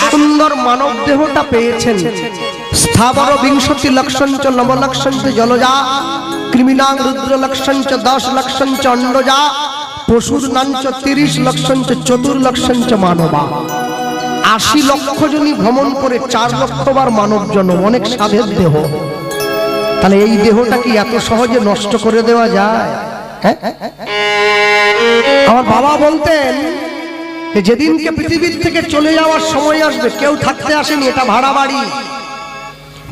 সুন্দর মানব দেহটা পেয়েছেন। স্থাবর বিংশতি লক্ষঞ্চ নবলক্ষঞ্চ জলজা, কৃমিনাং রুদ্র লক্ষঞ্চ 10 লক্ষঞ্চ অন্ডজা, পশুর নাঞ্চ 30 লক্ষঞ্চ চতুর্লক্ষঞ্চ মানবা। 80 লক্ষ জনই ভ্রমণ করে 4 লক্ষবার মানব জন্ম, অনেক সাধের দেহ। তাহলে এই দেহটা কি এত সহজে নষ্ট করে দেওয়া যায়? আমার বাবা বলতেন যেদিনকে পৃথিবীর থেকে চলে যাওয়ার সময় আসবে, কেউ থাকতে আসেনি, এটা ভাড়া বাড়ি।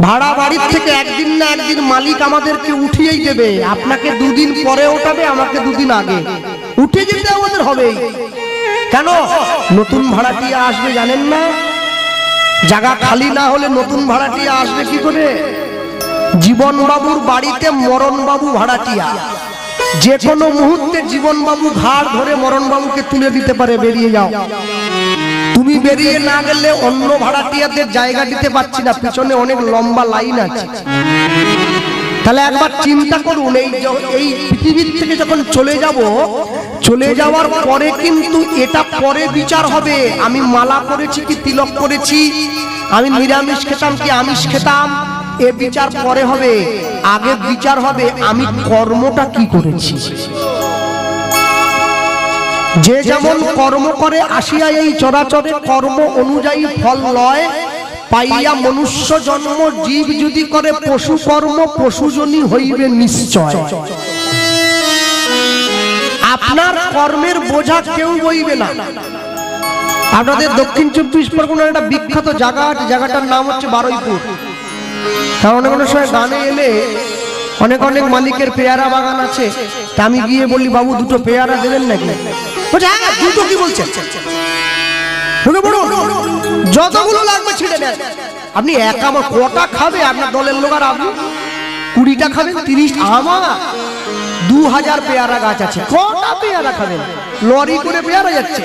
ভাড়া বাড়ির থেকে একদিন না একদিন মালিক আমাদেরকে উঠিয়েই দেবে। আপনাকে 2 দিন পরে ওঠাবে, আমাকে 2 দিন আগে। উঠে যেতে আমাদের হবেই। কেন? নতুন ভাড়াটিয়া আসবে জানেন না? জায়গা খালি না হলে নতুন ভাড়াটিয়া আসবে কি করে? জীবন বাবুর বাড়িতে মরণ বাবু ভাড়াটিয়া। যে কোনো মুহূর্তে জীবন বাবু ঘাড় ধরে মরণ বাবুকে তুলে দিতে পারে, বেরিয়ে যাও। তুমি বেরিয়ে না গেলে অন্য ভাড়াটিয়াদের জায়গা দিতে পারছি না, পিছনে অনেক লম্বা লাইন আছে। তাহলে একবার চিন্তা করুন, এই পৃথিবীর থেকে যখন চলে যাব, চলে যাওয়ার পরে কিন্তু এটা পরে বিচার হবে। আমি মালা করেছি কি তিলক করেছি, আমি নিরামিষ খেতাম কি আমিষ খেতাম, এ বিচার পরে হবে। আগে বিচার হবে আমি কর্মটা কি করেছি। যে যেমন কর্ম করে আসিয়া এই চরাচরে, কর্ম অনুযায়ী ফল লয় পাইয়া মনুষ্য জন্ম। জীব যদি করে পশু কর্ম, পশুজনী হইবে নিশ্চয়। আপনার কর্মের বোঝা কেউ বইবে না। আপনাদের দক্ষিণ 24 পরগনার একটা বিখ্যাত জায়গা আছে, জায়গাটার নাম হচ্ছে বারুইপুর। অনেক অনেক সময় গানে এলে অনেক অনেক মালিকের পেয়ারা বাগান আছে, তা আমি গিয়ে বলি বাবু 2টো পেয়ারা দেবেন নাকি? দুটো কি বলছেন? যতগুলো লাগবে ছিঁড়ে নেন। আপনি একা আমার কটা খাবে? আপনার দলের লোক আর আপনি 20টা খাবেন, 30। আমার 2000 পেয়ারা গাছ আছে, কটা পেয়ারা খাবেন? লরি করে পেয়ারা যাচ্ছে।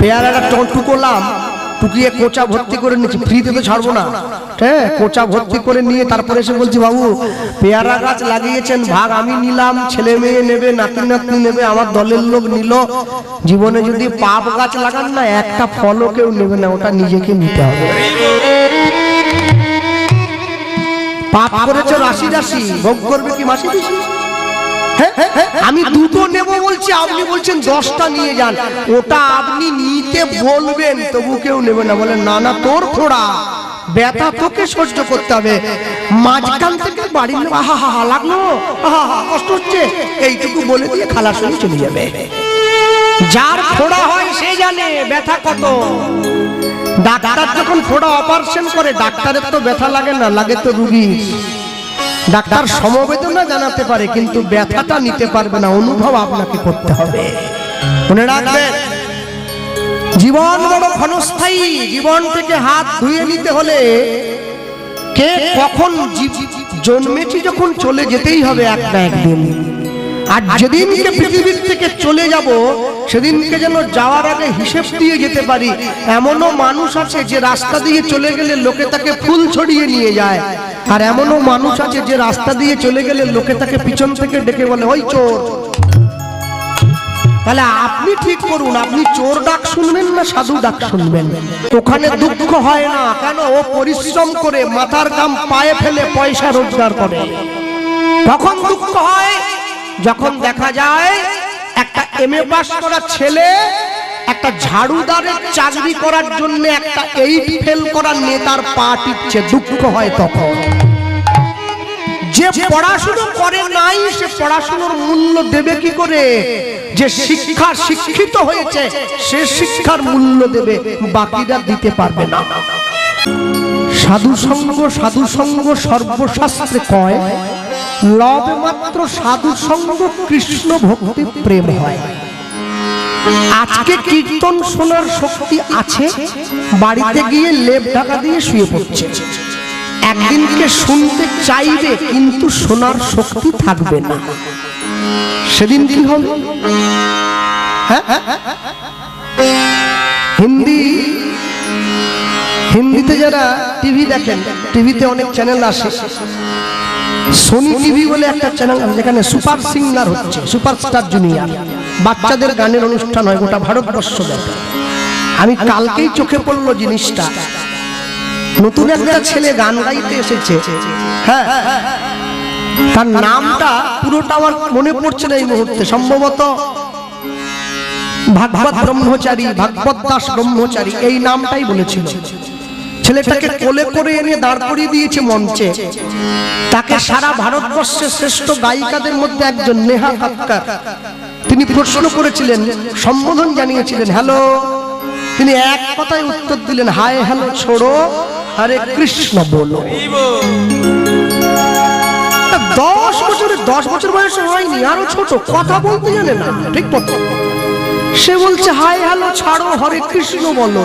পেয়ারাটা টুকোলাম, টুকিয়ে কোচা ভর্তি করে নিচ্ছি, ফ্রিতে তো ছাড়বো না। হ্যাঁ, কোচা ভর্তি করে নিয়ে তারপরে এসে বলছি বাবু পেয়ারা গাছ লাগিয়েছেন, ভাগ আমি নিলাম, ছেলে মেয়ে নেবে, নাতি নাতনি নেবে, আমার দলের লোক নিল। জীবনে যদি পাপ গাছ লাগান না, একটা ফলও কেউ নেবে না, ওটা নিজেকে নিতে হবে। পাপ করেছে রাশি রাশি, ভোগ করবে কি মাসি পিসি? আমি 2টো নেব বলছি, আপনি বলছেন 10টা নিয়ে যান। ওটা আপনি নিতে বলবেন, তবু কেউ নেবে না। বলে না না, তোর ফোড়া ব্যথা তোকে সহ্য করতে হবে। মাঝখান থেকে বাড়ি আহা হা হা লাগলো, আহা হা কষ্ট হচ্ছে, এইটুকু বলে দিয়ে খালাস হয়ে চলে যাবে। যার ফোড়া হয় সে জানে ব্যথা কত। ডাক্তার যখন ফোড়া অপারেশন করে, ডাক্তারের তো ব্যথা লাগে না, লাগে তো রুগী। ডাক্তার সমবেদনা জানাতে পারে, কিন্তু ব্যথাটা নিতে পারবে না, অনুভব আপনাকে করতে হবে। মনে রাখবেন, জীবন বড় ক্ষণস্থায়ী। জীবন থেকে হাত ধুয়ে নিতে হলে কে কখন জন্মেছি যখন চলে যেতেই হবে এক না একদিন। আর যেদিনকে পৃথিবীর থেকে চলে যাব, সেদিনকে যেন যাওয়ার আগে হিসেব দিয়ে যেতে পারি। এমনও মানুষ আছে যে রাস্তা দিয়ে চলে গেলে লোকে তাকে ফুল ছড়িয়ে নিয়ে যায়, আর এমনও মানুষ আছে যে রাস্তা দিয়ে চলে গেলে লোকে তাকে পিছন থেকে ডেকে বলে ওই চোর। তাহলে আপনি ঠিক করুন, আপনি চোর ডাক শুনবেন না সাধু ডাক শুনবেন? ওখানে দুঃখ হয় না কেন? ও পরিশ্রম করে মাথার ঘাম পায়ে ফেলে পয়সা রোজগার করে। তখন দুঃখ হয় যখন দেখা যায় একটা MA পাস করা ছেলে একটা ঝাড়ুদারের চাকরি করার জন্য একটা 8 ফেল করা নেতার পা টিপছে। দুঃখ হয় তখন। যে পড়াশুনো করে নাই, সে পড়াশুনোর মূল্য দেবে কি করে? যে শিক্ষা শিক্ষিত হয়েছে সে শিক্ষার মূল্য দেবে, বাকিরা দিতে পারবে না। সাধু সঙ্গ সর্বশাস্ত্রে কয়, লবে মাত্র সাধু সঙ্গ কৃষ্ণ ভক্তি প্রেম হয়। আজকে কীর্তন শোনার শক্তি আছে, বাড়িতে গিয়ে লেপ ঢাকা দিয়ে শুয়ে পড়ছে। একদিনকে শুনতে চাইবে কিন্তু শোনার শক্তি থাকবে না। সেদিন কি হবে? হিন্দিতে যারা টিভি দেখেন, টিভিতে অনেক চ্যানেল আসে। সোনি টিভি বলে একটা চ্যানেল আছে, যেখানে সুপার সিঙ্গার হচ্ছে, সুপারস্টার জুনিয়র, বাচ্চাদের গানের অনুষ্ঠান হয়, গোটা ভারতবর্ষ দেখে। আমি কালকেই চোখে পড়লো জিনিসটা, নতুন একটা ছেলে গান গাইতে এসেছে, হ্যাঁ তার নামটা পুরোটা আমার মনে পড়ছে না এই মুহূর্তে, সম্ভবত ভাগবত ব্রহ্মচারী, ভাগবত দাস ব্রহ্মচারী এই নামটাই বলেছিল। ছেলেটাকে কোলে করে এনে দাঁড় করিয়ে দিয়েছে মঞ্চে। তাকে সারা ভারতবর্ষের শ্রেষ্ঠ গায়িকাদের মধ্যে একজন নেহা কক্কর, তিনি প্রশ্ন করেছিলেন, সম্বোধন জানিয়েছিলেন হ্যালো, তিনি এক কথায় উত্তর দিলেন হায় হ্যালো ছোড়ো, হরে কৃষ্ণ বলো। 10 বছর বয়সে হয়নি, আরো ছোট, কথা বলতে জানে না, ঠিক মতো সে বলছে হায় হ্যালো ছাড়ো, হরে কৃষ্ণ বলো।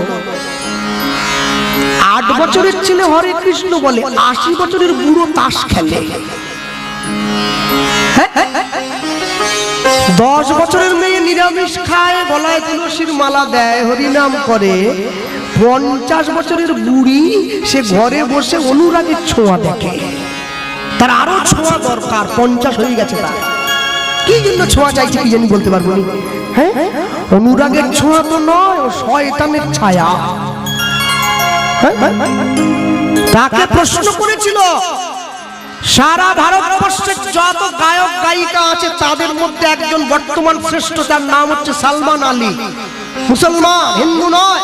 8 বছরের ছেলে হরে কৃষ্ণ বলে, 80 বছরের বুড়ো তাস খেলে। 10 বছরের মেয়ে নিরামিষ খায়, গলায় তুলসীর মালা দেয়, হরিনাম করে। 50 বছরের বুড়ি সে ঘরে বসে অনুরাগের ছোঁয়া দেখে, তার আরো ছোঁয়া দরকার, 50 হয়ে গেছে তার। কি জন্য ছোঁয়া চাইছে কি জানি বলতে পারবো না, হ্যাঁ অনুরাগের ছোঁয়া তো নয়, ও শয়তানের ছায়া। তাকে প্রশ্ন করেছিল সারা ভারতবর্ষের যত গায়ক গায়িকা আছে তাদের মধ্যে একজন বর্তমান শ্রেষ্ঠ, তার নাম হচ্ছে সালমান আলী, মুসলমান, হিন্দু নয়।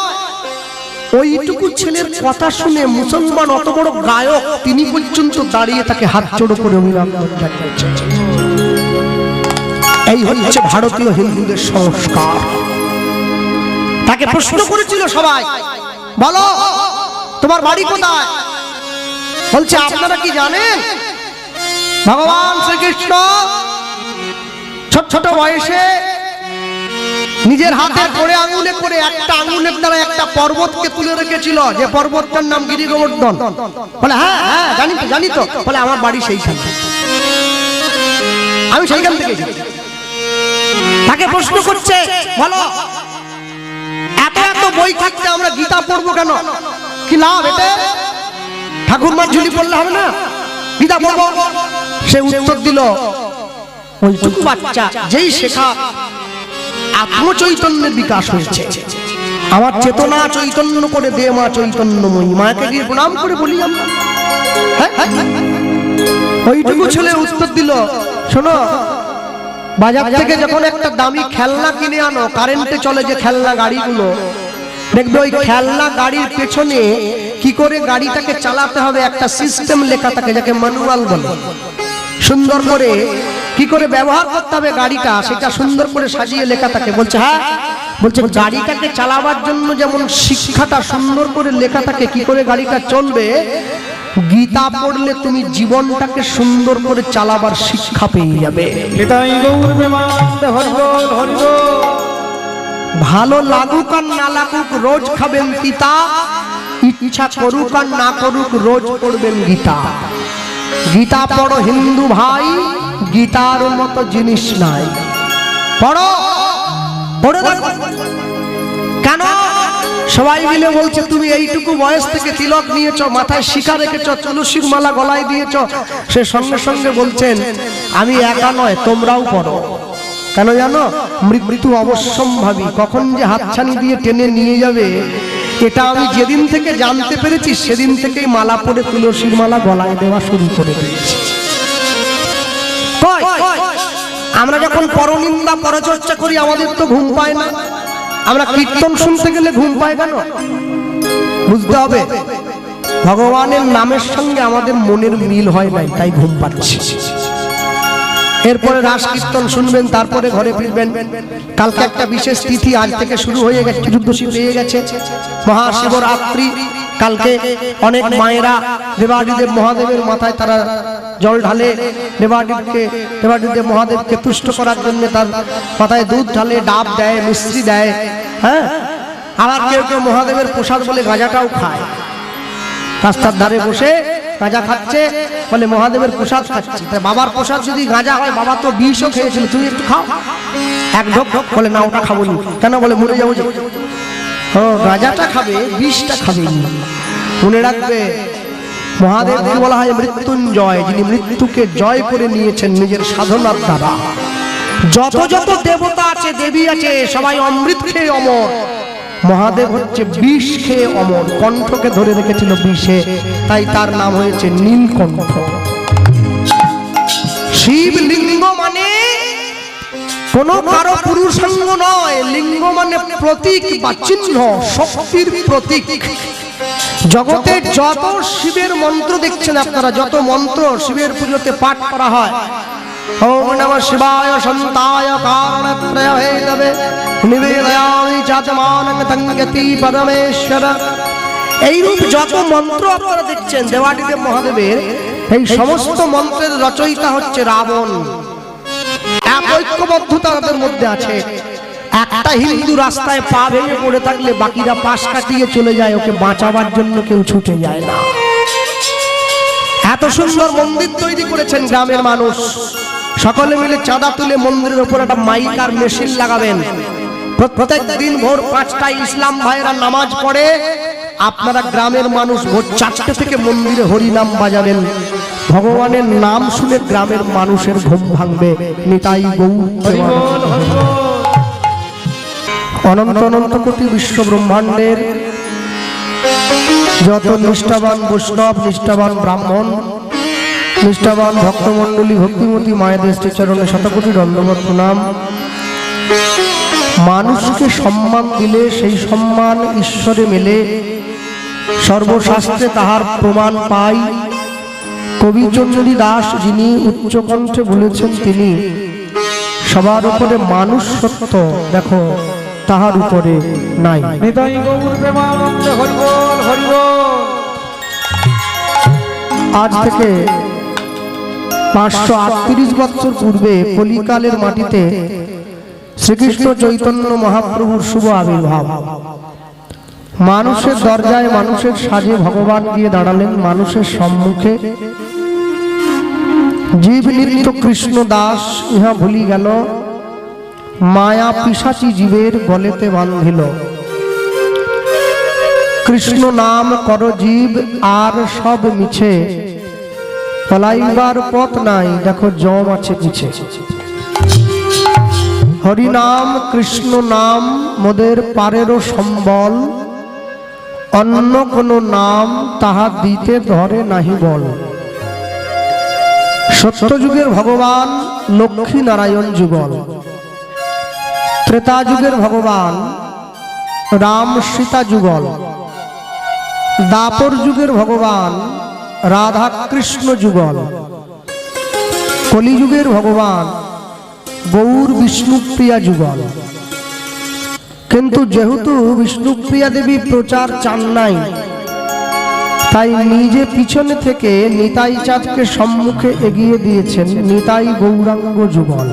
ওইটুকু ছেলের কথা শুনে মুসলমান অত বড় গায়ক তিনি পর্যন্ত দাঁড়িয়ে তাকে হাত জোড়ো করে অভিনন্দন জানিয়েছেন। এই হচ্ছে ভারতীয় হিন্দুদের সংস্কার। তাকে প্রশ্ন করেছিল সবাই, বলো তোমার বাড়ি কোথায়? বলছে আপনারা কি জানেন ভগবান শ্রীকৃষ্ণ ছোট ছোট বয়সে নিজের হাতের করে আঙুলে করে একটা আঙুলের দ্বারা একটা পর্বতকে তুলে রেখেছিল, যে পর্বতটার নাম গিরি গোবর্ধন। বলে হ্যাঁ হ্যাঁ জানি তো। বলে আমার বাড়ি সেইখান, আমি সেইখান থেকে। তাকে প্রশ্ন করছে, বলো এত এত বই থাকতে আমরা গীতা পড়বো কেন, কি লাভ এতে? ঠাকুরমার ঝুলি পড়লে হবে না, গীতা পড়বো। সে উত্তর দিল, ওইটুকু বাচ্চা যেই শেখা আত্মচৈতন্যের বিকাশ হয়েছে, আমার চেতনা চৈতন্য করে দে মা চৈতন্যময়ী, মাকে গিয়ে প্রণাম করে বলি আমরা। ওইটুকু ছেলে উত্তর দিল, শোনো বাজার থেকে যখন একটা দামি খেলনা কিনে আনো, কারেন্টে চলে যে খেলনা গাড়িগুলো, দেখবে ওই খেলনা গাড়ির পেছনে কি করে গাড়িটাকে চালাতে হবে একটা সিস্টেম লেখা থাকে, যাকে ম্যানুয়াল বলে। সুন্দর করে কি করে ব্যবহার করতে হবে গাড়িটা, সেটা সুন্দর করে সাজিয়ে লেখা থাকে। বলছে হ্যাঁ, বলছে গাড়িটাকে চালাবার জন্য যেমন শিক্ষাটা সুন্দর করে লেখা থাকে কি করে গাড়িটা চলবে, গীতা পড়লে তুমি জীবনটাকে সুন্দর করে চালাবার শিক্ষা পেয়ে যাবে। ভালো লাগুক আর না লাগুক রোজ খাবেন তিতা, ইচ্ছা করুক আর না করুক রোজ পড়বেন গীতা। গীতা পড়ো হিন্দু ভাই, গীতার মতো জিনিস নাই, পড়ো পড়ে দেখো। কেন সবাই মিলে বলছে তুমি এইটুকু বয়স থেকে তিলক নিয়েছ, মাথায় শিখা রেখেছ, তুলসীর মালা গলায় দিয়েছ। সে সঙ্গে সঙ্গে বলছেন আমি একা নয়, তোমরাও পড়ো। কেন জানো? মৃত্যু অবশ্যম্ভাবী, কখন যে হাতছানি দিয়ে টেনে নিয়ে যাবে এটা আমি যেদিন থেকে জানতে পেরেছি সেদিন থেকেই মালা পরে তুলসীর মালা গলায় দেওয়া শুরু করে দিয়েছি। আমরা যখন পরনিন্দা পরচর্চা করি আমাদের তো ঘুম পায় না, আমরা কীর্তন শুনতে গেলে ঘুম পায় কেন? বুঝতে হবে ভগবানের নামের সঙ্গে আমাদের মনের মিল হয় নাই, তাই ঘুম পাচ্ছি। এরপরে রাস কীর্তন শুনবেন, তারপরে ঘরে ফিরবেন। কালকে একটা বিশেষ তিথি, আজ থেকে শুরু হয়ে গেছে, চতুর্দশী পেয়ে গেছে, মহাশিবরাত্রি। কালকে অনেক মায়েরা দেবাদিদেব মহাদেবের মাথায় তারা জল ঢালে, দেবাদিদেব মহাদেবকে তুষ্ট করার জন্য তার মাথায় দুধ ঢালে, ডাব দেয়, মিশ্রি দেয়। হ্যাঁ, আবার কেউ কেউ মহাদেবের প্রসাদ বলে গাঁজাটাও খায়, রাস্তার ধারে বসে গাঁজা খাচ্ছে, বলে মহাদেবের প্রসাদ খাচ্ছে। বাবার প্রসাদ যদি গাঁজা হয়, বাবা তো বিষও খেয়েছিল, তুমি একটু খাও, এক ঢোক ঢোক। বলে না ওটা খাবো নি। কেন? বলে মরে যাবো যে। ও গাঁজাটা খাবে, বিষটা খাবে। মনে রাখবে মহাদেবকে বলা হয় মৃত্যুঞ্জয়, যিনি মৃত্যুকে জয় করে নিয়েছেন নিজের সাধনার দ্বারা। যত যত দেবতা আছে, দেবী আছে, সবাই অমৃত খেয়ে অমর। মহাদেব হচ্ছে বিষ খেয়ে অমর, কণ্ঠকে ধরে রেখেছিল বিষে, তাই তার নাম হয়েছে নীলকণ্ঠ। শিবলিঙ্গ মানে কোন কারো পুরুষাঙ্গ নয়, লিঙ্গ মানে প্রতীক বা চিহ্ন, শক্তির প্রতীক। জগতে যত শিবের মন্ত্র দেখছেন আপনারা, যত মন্ত্র শিবের পুজোতে পাঠ করা হয়, ওম নমঃ শিবায় শান্তায় কারণত্রয় হেতবে নিবেদয়ামি চাতমানং তঙ্গতি পরমেশ্বর, এইরূপ যত মন্ত্র আপনারা দেখছেন দেবাদিদেব মহাদেবের, এই সমস্ত মন্ত্রের রচয়িতা হচ্ছে রাবণ। এক ঐক্যবদ্ধতা তাদের মধ্যে আছে। একটা হিন্দু রাস্তায় পা ভেঙে পড়ে থাকলে বাকিরা পাশ কাটিয়ে চলে যায়, ওকে বাঁচাবার জন্য কেউ ছুটে যায় না। এত সুন্দর মন্দির তৈরি করেছেন গ্রামের মানুষ, সকলে মিলে চাঁদা তুলে মন্দিরের উপর একটা মাইক আর মেশিন লাগাবেন। প্রত্যেক দিন ভোর 5টায় ইসলাম ভাইরা নামাজ পড়ে, আপনারা গ্রামের মানুষ ভোর 4টে থেকে মন্দিরে হরিনাম বাজাবেন। ভগবানের নাম শুনে গ্রামের মানুষের ঘুম ভাঙবে। নিতাই গৌর। অনন্ত অনন্ত কোটি বিশ্ব ব্রহ্মাণ্ডের যত নিষ্ঠাবান বৈষ্ণব, নিষ্ঠাবান ব্রাহ্মণ, নিষ্ঠাবান ভক্তমণ্ডলী, ভক্তিমতী মায়েদের শ্রীচরণে শতকোটি দণ্ডবত প্রণাম। মানুষকে সম্মান দিলে সেই সম্মান ঈশ্বরে মেলে, সর্বশাস্ত্রে তাহার প্রমাণ পাই। কবিচন্দ্রী দাস যিনি উচ্চকণ্ঠে বলেছেন, তিনি সবার উপরে মানুষ সত্য, দেখো তাহার উপরে নাই। আজ থেকে 538 বছর পূর্বে কলিকালের মাটিতে শ্রীকৃষ্ণ চৈতন্য মহাপ্রভুর শুভ আবির্ভাব। মানুষের দরজায় মানুষের সাজে ভগবান গিয়ে দাঁড়ালেন মানুষের সম্মুখে। জীব নিত্য কৃষ্ণ দাস ইহা ভুলি গেল, মায়া পিশাচী জীবের গলেতে বান্ধিল। কৃষ্ণ নাম কর জীব আর সব মিছে, পলাইবার পথ নাই দেখো জম আছে পিছে। হরি নাম কৃষ্ণ নাম মোদের পারেরও সম্বল, অন্য কোন নাম তাহা দিতে ধরে নাহি বল। সত্যযুগের ভগবান লক্ষ্মী নারায়ণ যুগল, ত্রেতা যুগের ভগবান রাম সীতা যুগল, দাপর যুগের ভগবান রাধা কৃষ্ণ যুগল, কলিযুগের ভগবান গৌর বিষ্ণুপ্রিয়া যুগল। কিন্তু যেহেতু বিষ্ণুপ্রিয়া দেবী প্রচার চান নাই, তাই নিজে পিছনে থেকে নিতাই চাঁদকে সম্মুখে এগিয়ে দিয়েছেন নিতাই গৌরাঙ্গ যুগল।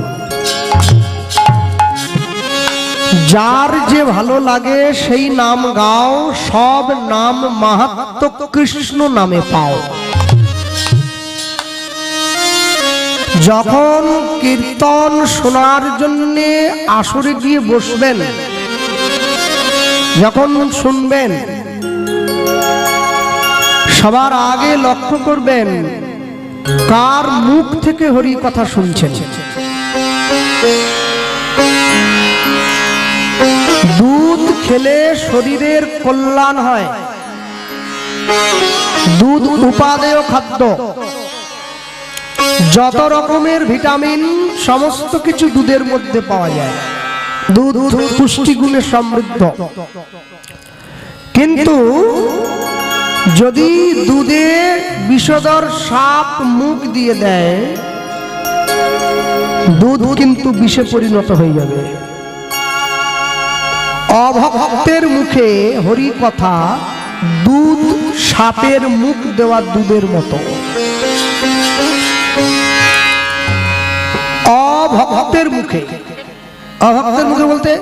যার যে ভালো লাগে সেই নাম গাও, সব নাম মাহাত্ম্য কৃষ্ণ নামে পাও। যখন কীর্তন শোনার জন্য আসরে গিয়ে বসবেন, যখন শুনবেন, সবার আগে লক্ষ্য করবেন কার মুখ থেকে হরি কথা শুনছেন। দুধ খেলে শরীরের কল্যাণ হয়, দুধ উপাদেয় খাদ্য, যত রকমের ভিটামিন সমস্ত কিছু দুধের মধ্যে পাওয়া যায়। দুধ পুষ্টিগুণে সমৃদ্ধ। কিন্তু যদি দুধে বিষধর সাপ মুখ দিয়ে দেয়, দুধ কিন্তু বিষে পরিণত হয়ে যাবে। অভক্তের মুখে হরি কথা দুধ সাপের মুখ দেওয়া দুধের মতো। অভক্তের মুখে, অভক্তের মুখে বলতে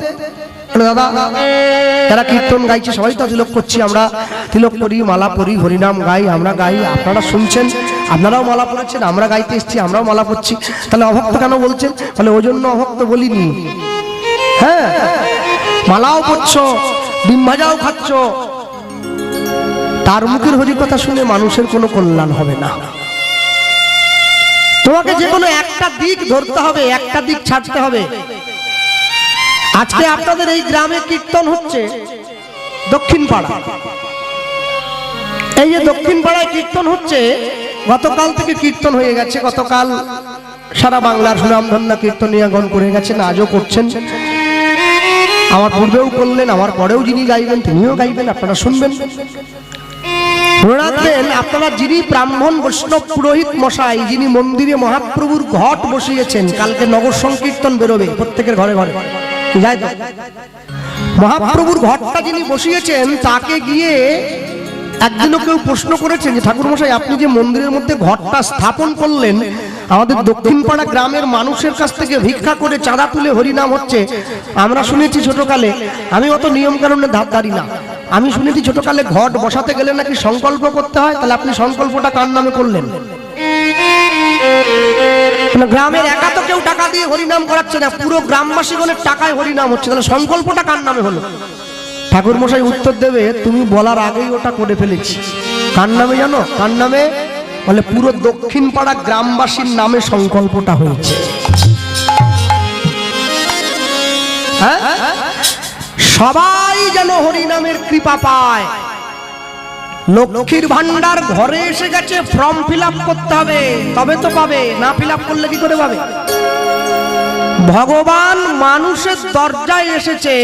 দাদা যারা কীর্তন গাইছে সবাই তো তিলক করছি, আমরা তিলক করি, মালা পরি, হরিনাম গাই, আমরা গাই, আপনারা শুনছেন, আপনারাও মালা পড়াচ্ছেন, আমরা গাইতে এসছি, আমরাও মালা পড়ছি, তাহলে অভক্ত কেন বলছেন? তাহলে ওই জন্য অভক্ত বলিনি। হ্যাঁ, মালাও পড়ছ, ডিম ভাজাও খাচ্ছ, তার মুখের হরি কথা শুনে মানুষের কোনো কল্যাণ হবে না। তোমাকে যে কোনো একটা দিক ধরতে হবে, একটা দিক ছাড়তে হবে। আজকে আপনাদের এই গ্রামে কীর্তন হচ্ছে, দক্ষিণ পাড়া। এই যে দক্ষিণ পাড়ায় কীর্তন হচ্ছে, গতকাল থেকে কীর্তন হয়ে গেছে। গতকাল সারা বাংলার সুনামধন্য কীর্তনীয়গণ করে গেছেন, আজও করছেন। আমার পূর্বেও করলেন, আমার পরেও যিনি গাইবেন তিনিও গাইবেন, আপনারা শুনবেন। রাখবেন আপনারা, যিনি ব্রাহ্মণ বৈষ্ণব পুরোহিত মশাই, যিনি মন্দিরে মহাপ্রভুর ঘট বসিয়েছেন, কালকে নগর সংকীর্তন বেরোবে প্রত্যেকের ঘরে ঘরে, যাই তো মহাপ্রভুর ঘটটা যিনি বসিয়েছেন, তাকে গিয়ে একদিনও কেউ প্রশ্ন করেছেন যে ঠাকুর মশাই, আপনি যে মন্দিরের মধ্যে ঘটটা স্থাপন করলেন, আমাদের দক্ষিণ পাড়া গ্রামের মানুষের কাছ থেকে ভিক্ষা করে চাঁদা তুলে হরিনাম হচ্ছে, আমরা শুনেছি ছোটকালে, আমি অত নিয়ম কানুনে ধারধারি না, আমি শুনেছি ছোটকালে ঘট বসাতে গেলে নাকি সংকল্প করতে হয়। তাহলে আপনি সংকল্পটা কার নামে করলেন? গ্রামের একা তো কেউ টাকা দিয়ে হরিনাম করাচ্ছে না, পুরো গ্রামবাসীগণের টাকায় হরিনাম হচ্ছে, তাহলে সংকল্পটা কার নামে হলো? ঠাকুর মশাই উত্তর দেবে, তুমি বলার আগেই ওটা করে ফেলেছি। কার নামে জানো? কার নামে? বলে পুরো দক্ষিণ পাড়া গ্রামবাসীর নামে সংকল্পটা হয়েছে। হ্যাঁ, সবাই যেন হরিনামের কৃপা পায়। লক্ষ্মীর ভান্ডার ঘরে এসে গেছে, ফর্ম ফিল আপ করতে হবে, তবে তো পাবে, না ফিল আপ করলে কি করে পাবে? ভগবান মানুষের দরজায় এসেছে,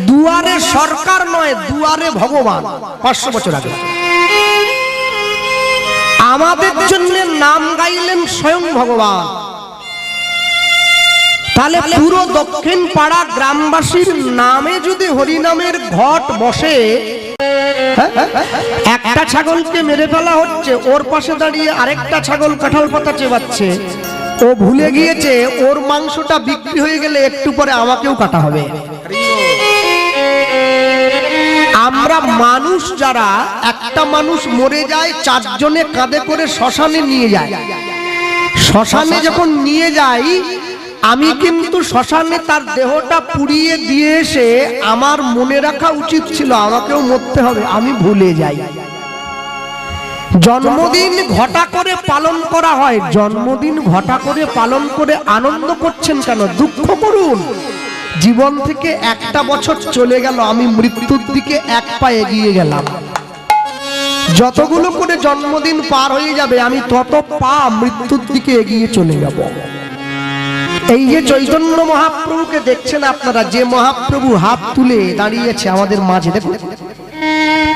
দুয়ারে সরকার নয়, দুয়ারে ভগবান। 500 বছর আগে আমাদের জন্য নাম গাইলেন স্বয়ং ভগবান। তাহলে পুরো দক্ষিণ পাড়া গ্রামবাসীর নামে যদি হরিনামের ঘট বসে, একটা ছাগলকে মেরে ফেলা হচ্ছে, ওর পাশে দাঁড়িয়ে আরেকটা ছাগল কাঁঠাল পাতা চেবাচ্ছে, ও ভুলে গিয়েছে ওর মাংসটা বিক্রি হয়ে গেলে একটু পরে আমাকেও কাটা হবে। আমরা মানুষ যারা, একটা মানুষ মরে যায়, 4 জনে কাঁধে করে শ্মশানে নিয়ে যায়। শ্মশানে যখন নিয়ে যাই, আমি কিন্তু শ্মশানে তার দেহটা পুড়িয়ে দিয়ে এসে আমার মনে রাখা উচিত ছিল আমাকেও মরতে হবে, আমি ভুলে যাই। জন্মদিন ঘটা করে পালন করা হয়, জন্মদিন ঘটা করে পালন করে আনন্দ করছেন কেন? দুঃখ করুন। জীবন থেকে একটা বছর চলে গেল, আমি মৃত্যুর দিকে এক পা এগিয়ে গেলাম। যতগুলো করে জন্মদিন পার হয়ে যাবে, আমি তত পা মৃত্যুর দিকে এগিয়ে চলে যাব। এই যে চৈতন্য মহাপ্রভুকে দেখছেন আপনারা, যে মহাপ্রভু হাত তুলে দাঁড়িয়েছে আমাদের মাঝে, দেখুন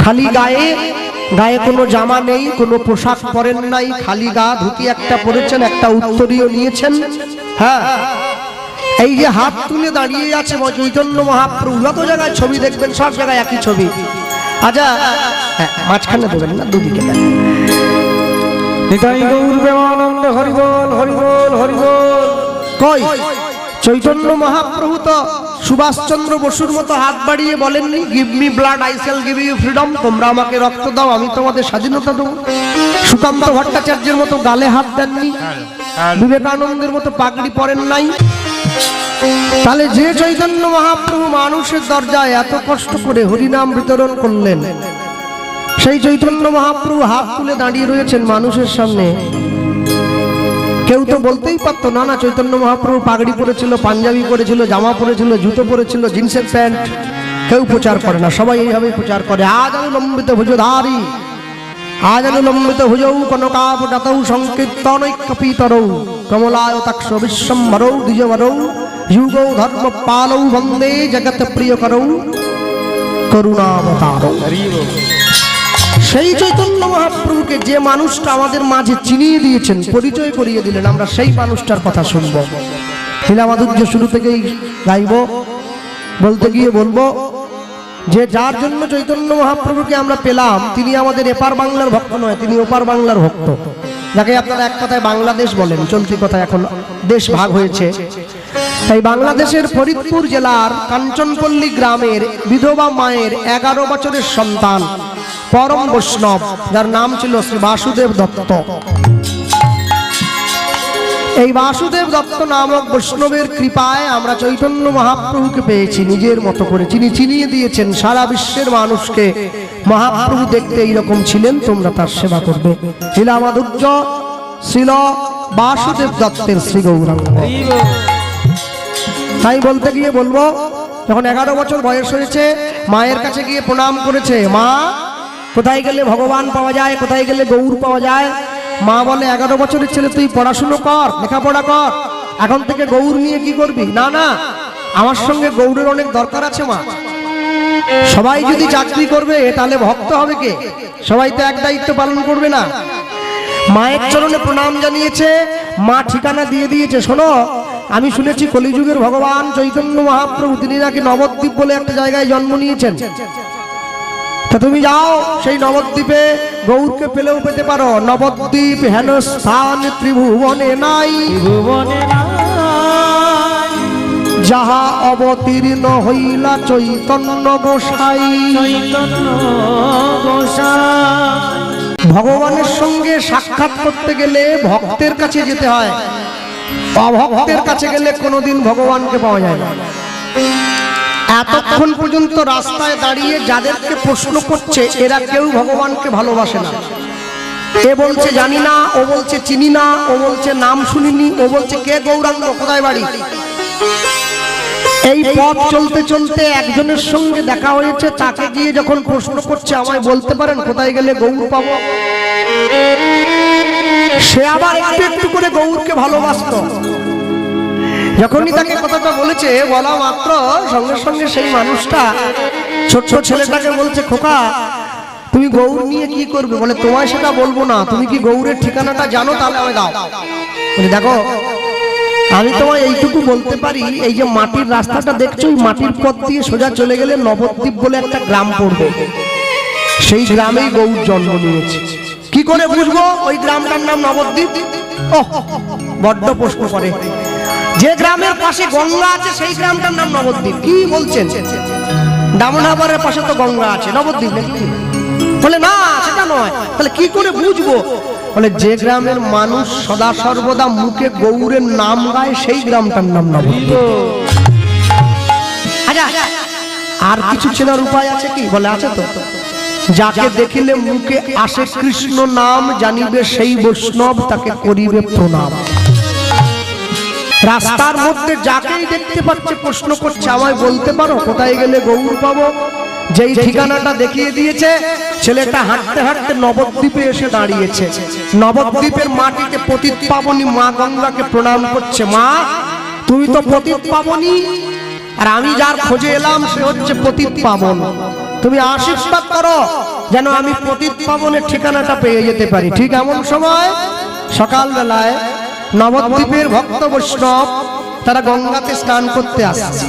খালি গায়ে, গায়ে কোনো জামা নেই, কোনো পোশাক পরেন নাই, খালি গা, ধুতি একটা পরেছেন, একটা উত্তরীয় নিয়েছেন। হ্যাঁ, এই যে হাত তুলে দাঁড়িয়ে আছে চৈতন্য মহাপ্রভু, যত জায়গায় ছবি দেখবেন সব জায়গায় একই ছবি। আচ্ছা, মাঝখানে দেবেন না, দুদিকে দেন। নিতাই গৌর প্রেমানন্দ, হরি বল হরি বল হরি বল। কই চৈতন্য মহাপ্রভু তো সুভাষচন্দ্র বসুর মতো হাত বাড়িয়ে বলেননি, give me blood I shall give you freedom, তোমরা আমাকে রক্ত দাও আমি তোমাদের স্বাধীনতা দেবো। সুকান্ত ভট্টাচার্যের মতো গালে হাত দেননি, বিবেকানন্দের মতো পাগড়ি পরেন নাই। তাহলে যে চৈতন্য মহাপ্রভু মানুষের দরজায় এত কষ্ট করে হরিনাম বিতরণ করলেন, সেই চৈতন্য মহাপ্রভু হাত তুলে দাঁড়িয়ে রয়েছেন মানুষের সামনে। কেউ তো বলতেই পারতো না, না চৈতন্য মহাপ্রভু পাগড়ি পরেছিল, পাঞ্জাবি পরেছিল, জামা পরেছিল, জুতো পরেছিল, জিন্সের প্যান্ট। কেউ প্রচার করে না, সবাই এইভাবে প্রচার করে। আজ অনুলম্বিত ভুজধারী, আজ অনুলম্বিত ভুজৌ কনকাপটাতৌ সংকীর্তনৈকপিতরৌ কমলায়তাক্ষ বিশ্বম্ভরৌ দ্বিজবরৌ যুগৌ ধর্ম পালৌ বন্দে জগৎ প্রিয়করৌ করুণাবতারৌ। সেই চৈতন্য মহাপ্রভুকে যে মানুষটা আমাদের মাঝে চিনিয়ে দিয়েছেন, পরিচয় করিয়ে দিলেন, আমরা সেই মানুষটার কথা শুনব। লীলামাধুর্য শুরু থেকেই গাইব, বলতে গিয়ে বলবো যে যার জন্য চৈতন্য মহাপ্রভুকে আমরা পেলাম, তিনি আমাদের এপার বাংলার ভক্ত নয়, তিনি ওপার বাংলার ভক্ত, যাকে আপনারা এক কথায় বাংলাদেশ বলেন। চলতি কথা, এখন দেশ ভাগ হয়েছে। তাই বাংলাদেশের ফরিদপুর জেলার কাঞ্চনপল্লী গ্রামের বিধবা মায়ের 11 বছরের সন্তান পরম বৈষ্ণব, যার নাম ছিল শ্রী বাসুদেব দত্ত। এই বাসুদেব দত্ত নামক বৈষ্ণবের কৃপায় আমরা চৈতন্য মহাপ্রভুকে পেয়েছি নিজের মতো করে। যিনি চিনিয়ে দিয়েছেন সারা বিশ্বের মানুষকে, মহাপ্রভু দেখতে এইরকম ছিলেন, তোমরা তার সেবা করবে। লীলামাধুর্য ছিল বাসুদেব দত্তের শ্রী গৌরাঙ্গ। তাই বলতে গিয়ে বলবো, যখন 11 বছর বয়স হয়েছে মায়ের কাছে গিয়ে প্রণাম করেছে, মা কোথায় গেলে ভগবান পাওয়া যায়, কোথায় গেলে গৌর পাওয়া যায়? মা বলে 11 বছরের ছেলে তুই পড়াশুনো কর, লেখাপড়া কর, এখন থেকে গৌর নিয়ে কি করবি? না না, আমার সঙ্গে গৌরের অনেক দরকার আছে মা। সবাই যদি চাকরি করবে তাহলে ভক্ত হবে কে? সবাই তো এক দায়িত্ব পালন করবে না। মায়ের চরণে প্রণাম জানিয়েছে, মা ঠিকানা দিয়ে দিয়েছে, শোনো আমি শুনেছি কলিযুগের ভগবান চৈতন্য মহাপ্রভু তিনি নাকি নবদ্বীপ বলে একটা জায়গায় জন্ম নিয়েছেন, তা তুমি যাও সেই নবদ্বীপে গৌরকে পেলেও পেতে পারো। নবদ্বীপ হেন স্থান ত্রিভুবনে নাই, যাহা অবতীর্ণ হইলা চৈতন্য গোসাই। ভগবানের সঙ্গে সাক্ষাৎ করতে গেলে ভক্তের কাছে যেতে হয়, অভক্তের কাছে গেলে কোনোদিন ভগবানকে পাওয়া যায় না। এতক্ষণ পর্যন্ত রাস্তায় দাঁড়িয়ে যাদেরকে প্রশ্ন করছে এরা কেউ ভগবানকে ভালোবাসে না। এ বলছে জানি না, ও বলছে চিনি না, ও বলছে নাম শুনিনি, ও বলছে কে গৌরাঙ্গ, কোথায় বাড়ি। এই পথ চলতে চলতে একজনের সঙ্গে দেখা হয়েছে, তাকে গিয়ে যখন প্রশ্ন করছে আমায় বলতে পারেন কোথায় গেলে গৌর পাবো, সে আবার একটু একটু করে গৌরকে ভালোবাসত। যখনই তাকে কথাটা বলেছে, বলা মাত্র সঙ্গে সঙ্গে সেই মানুষটা ছোট্ট ছেলেটাকে বলছে, খোকা তুমি গৌর নিয়ে কি করবে? বলে তোমায় সেটা বলবো না, তুমি কি গৌরের ঠিকানাটা জানো? তাহলে আমায় দাও। বলে দেখো আমি তোমায় এইটুকু বলতে পারি, এই যে মাটির রাস্তাটা দেখছো, এই মাটির পথ দিয়ে সোজা চলে গেলে নবদ্বীপ বলে একটা গ্রাম পড়বে, সেই গ্রামেই গৌর জন্ম নিয়েছে। কি করে বুঝবো ওই গ্রামটার নাম নবদ্বীপ? ওহ, বড্ড প্রশ্ন করে। যে গ্রামের পাশে গঙ্গা আছে সেই গ্রামটার নাম নবদ্বীপ। কি বলছেন? দামোদরের পাশে তো গঙ্গা আছে, নবদ্বীপ নাকি? বলে না সেটা নয়। তাহলে কি করে বুঝবো? বলে যে গ্রামের মানুষ সদা সর্বদা মুখে গৌরের নাম গায় সেই গ্রামটার নাম নবদ্বীপ। আচ্ছা আর কিছু চেনার উপায় আছে কি? বলে আছে তো। যাকে দেখিলে মুখে আসে কৃষ্ণ নাম, জানিবে সেই বৈষ্ণব, তাকে করিবে প্রণাম। রাস্তার মধ্যে যাকেই দেখতে পাচ্ছে প্রশ্ন করছে আমায় বলতে পারো কোথায় গেলে গৌর পাবো? যেই ঠিকানাটা দেখিয়ে দিয়েছে ছেলেটা হাঁটতে হাঁটতে নবদ্বীপে এসে দাঁড়িয়েছে। নবদ্বীপের মাটিতে পতিত পাবনী মা গঙ্গাকে প্রণাম করছে, মা তুমি তো পতিত পাবনী, আর আমি যার খোঁজে এলাম সে হচ্ছে পতিত পাবন। তুমি আশীর্বাদ করো যেন আমি পতিত পাবনের ঠিকানাটা পেয়ে যেতে পারি। ঠিক এমন সময় সকাল বেলায় নবদ্বীপের ভক্ত বৈষ্ণব তারা গঙ্গাতে স্নান করতে আসছে।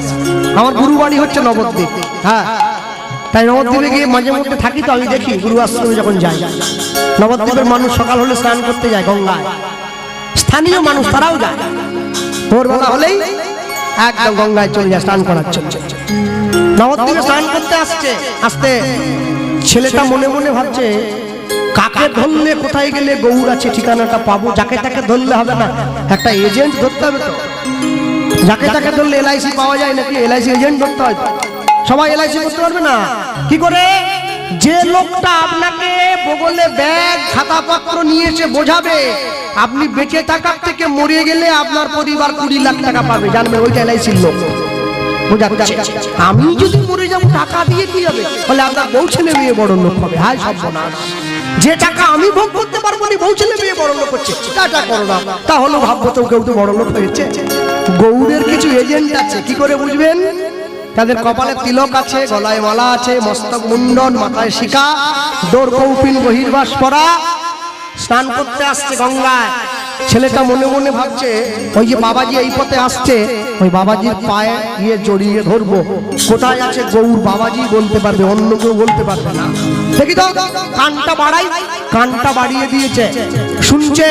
আমার গুরু বাড়ি হচ্ছে নবদ্বীপ, হ্যাঁ, তাই নবদ্বীপে গিয়ে মাঝে মধ্যে থাকি, তো আমি দেখি গুরু আশ্রমে যখন যাই নবদ্বীপের মানুষ সকাল হলে স্নান করতে যায় গঙ্গায়। স্থানীয় মানুষ তারাও যায়, ভোরবেলা হলেই একদম গঙ্গায় চলে যায় স্নান করার জন্য। নবদ্বীপে স্নান করতে আসছে, আসতে ছেলেটা মনে মনে ভাবছে কাকে ধরলে কোথায় গেলে গৌর আছে ঠিকানাটা পাবো। যাকে তাকে ধরলে হবে না, একটা এজেন্ট ধরতে হবে তো। যাকে তাকে ধরলে এলআইসি পাওয়া যায় নাকি? এলআইসি এজেন্ট ধরতে হয়। সবাই এলআইসি করতে পারবে না। কি করে? যে লোকটা আপনাকে বগলে ব্যাগ খাতাপত্র নিয়ে এসে বোঝাবে আপনি বেঁচে থাকার থেকে মরে গেলে আপনার পরিবার 20 লাখ টাকা পাবে, জানবেন ওইটা এলআইসির লোক। আমি যদি মরে যাবো টাকা দিয়ে কি হবে? বলে আপনার বউ ছেলে মেয়ে বড় লোক হবে। হায় সর্বনাশ, যে টাকা আমি ভোগ করতে পারবো না বউ ছেলে মেয়ে বড় লোক হচ্ছে, টাকা করো না। তাহলে ভাববো তো কেউ তো বড় লোক হয়েছে। গৌরের কিছু এজেন্ট আছে, কি করে বুঝবেন? তাদের কপালে তিলক আছে, গলায় মালা আছে, মস্তক মুন্ডন, মাথায় শিখা, দোর কৌপিন বহির্বাস পরা, স্নান করতে আসছে গঙ্গায়। ছেলেটা মনে মনে ভাবছে ওই যে বাবাজি এই পথে আসছে, ওই বাবাজির পায়ে গিয়ে জড়িয়ে ধরবো। কোথায় আছে গৌর বাবাজি বলতে পারবে, অন্য কেউ বলতে পারবে না। দেখি তো কানটা বাড়াই, কানটা বাড়িয়ে দিয়েছে, শুনছে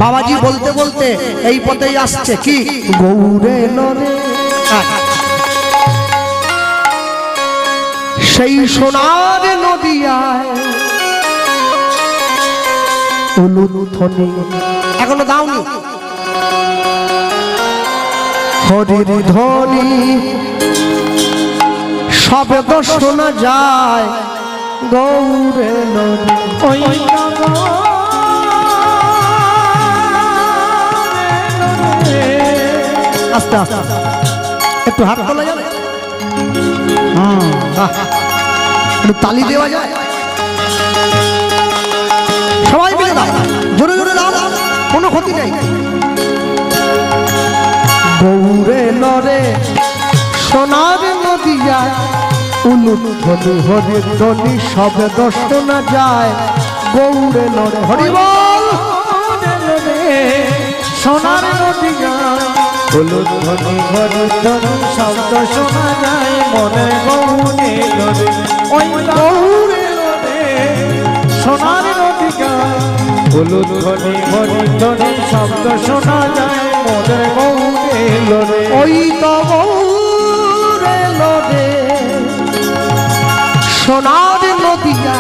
বাবাজি বলতে বলতে এই পথেই আসছে। কি গৌরে নরে সেই সোনার নদিয়ায় উলুধ্বনি এখনো দাওনি, হরির ধ্বনি শব্দ শোনা যায় গৌরে নদী। আস্তে আস্তে একটু হাত তোলা যাবে। একটু তালি দেওয়া যায়? সবাই মিলে দাও, জোরে জোরে দাও, কোনো ক্ষতি নেই। গৌরে নরে সোনার নদিয়া, উলুধ্বনি হরির ধ্বনি সবে দর্শনা যায়। গৌরে নরে হরি বল, সোনার নদিয়া, উলুধ্বনি হরির ধ্বনি শব্দ শোনা যায় মনে গৌরে নরে। ওই গৌরে নরে সোনার নদিয়া, উলুধ্বনি হরির ধ্বনি শব্দ শোনা যায় মনে গৌরে নরে। ওই তো গৌরে নরে সোনার নদিয়া,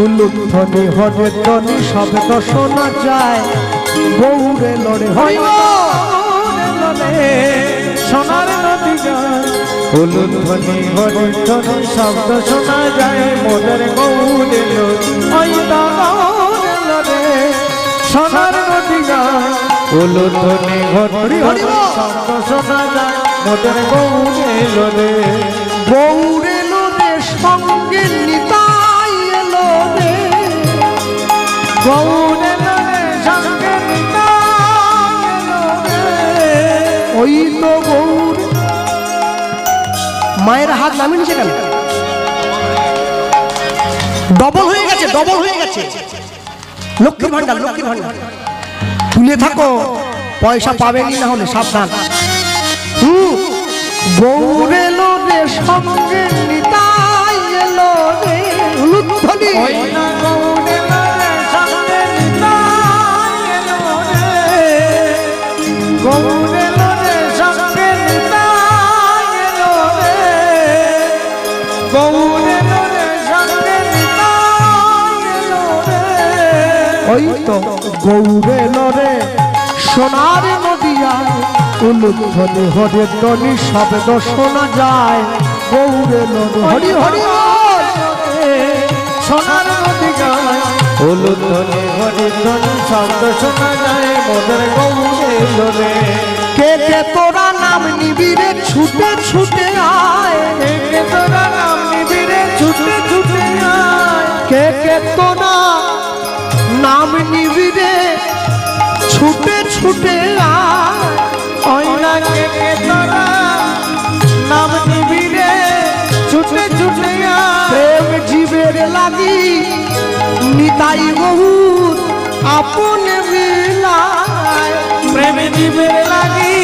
উলুধ্বনি হরির ধ্বনি শব্দ শোনা যায়। গৌরে নরে হরি সোনার নদিয়া, উলুধ্বনি হরির ধ্বনি শব্দ শোনা যায় মোদের গৌরে নরে। ওই তো গৌরে নরে সোনার নদিয়া, উলুধ্বনি হরির ধ্বনি শব্দ শোনা যায় মোদের গৌরে নরে। গৌরে নরে সঙ্গে নিতাই এলো রে, গৌরে নরে সঙ্গে নিতাই এলো রে। ওই তো গৌর। মায়ের হাত নামিয়ে নিচে কেন? ডবল হয়ে গেছে, ডবল হয়ে গেছে। লক্ষ্মীর ভান্ডার, লক্ষ্মীর ভান্ডার তুলে থাকো, পয়সা পাবেনি না হলে সাবধান। গৌরে এলো রে সঙ্গে নিতাই এলো রে, উলুধ্বনি ওই না গৌরে নরে সঙ্গে নিতাই এলো রে। গৌরে নরে সঙ্গে নিতাই এলো রে। গৌরে নরে সঙ্গে নিতাই এলো রে। ওই তো গৌরে নরে সোনার নদিয়া, উলুধ্বনি হরির ধ্বনি শব্দ শোনা যায়। গৌরে নরে হরি হরি বল। সোনার নদিয়া, উলুধ্বনি হরির ধ্বনি শব্দ শোনা যায় মোদের গৌরে নরে। কে কে তোরা নাম নিবি রে ছুটে ছুটে আয়, কে তোরা নাম নিবি রে ছুটে ছুটে আয়। কে কে তোরা নাম নিবি রে ছুটে ছুটে আয়। ওই না কে কে তোরা নাম নিবি রে ছুটে ছুটে আয়। প্রেম জীবের লাগি নিতাই বহুত আপন মিলায়। প্রেম জীবের লাগি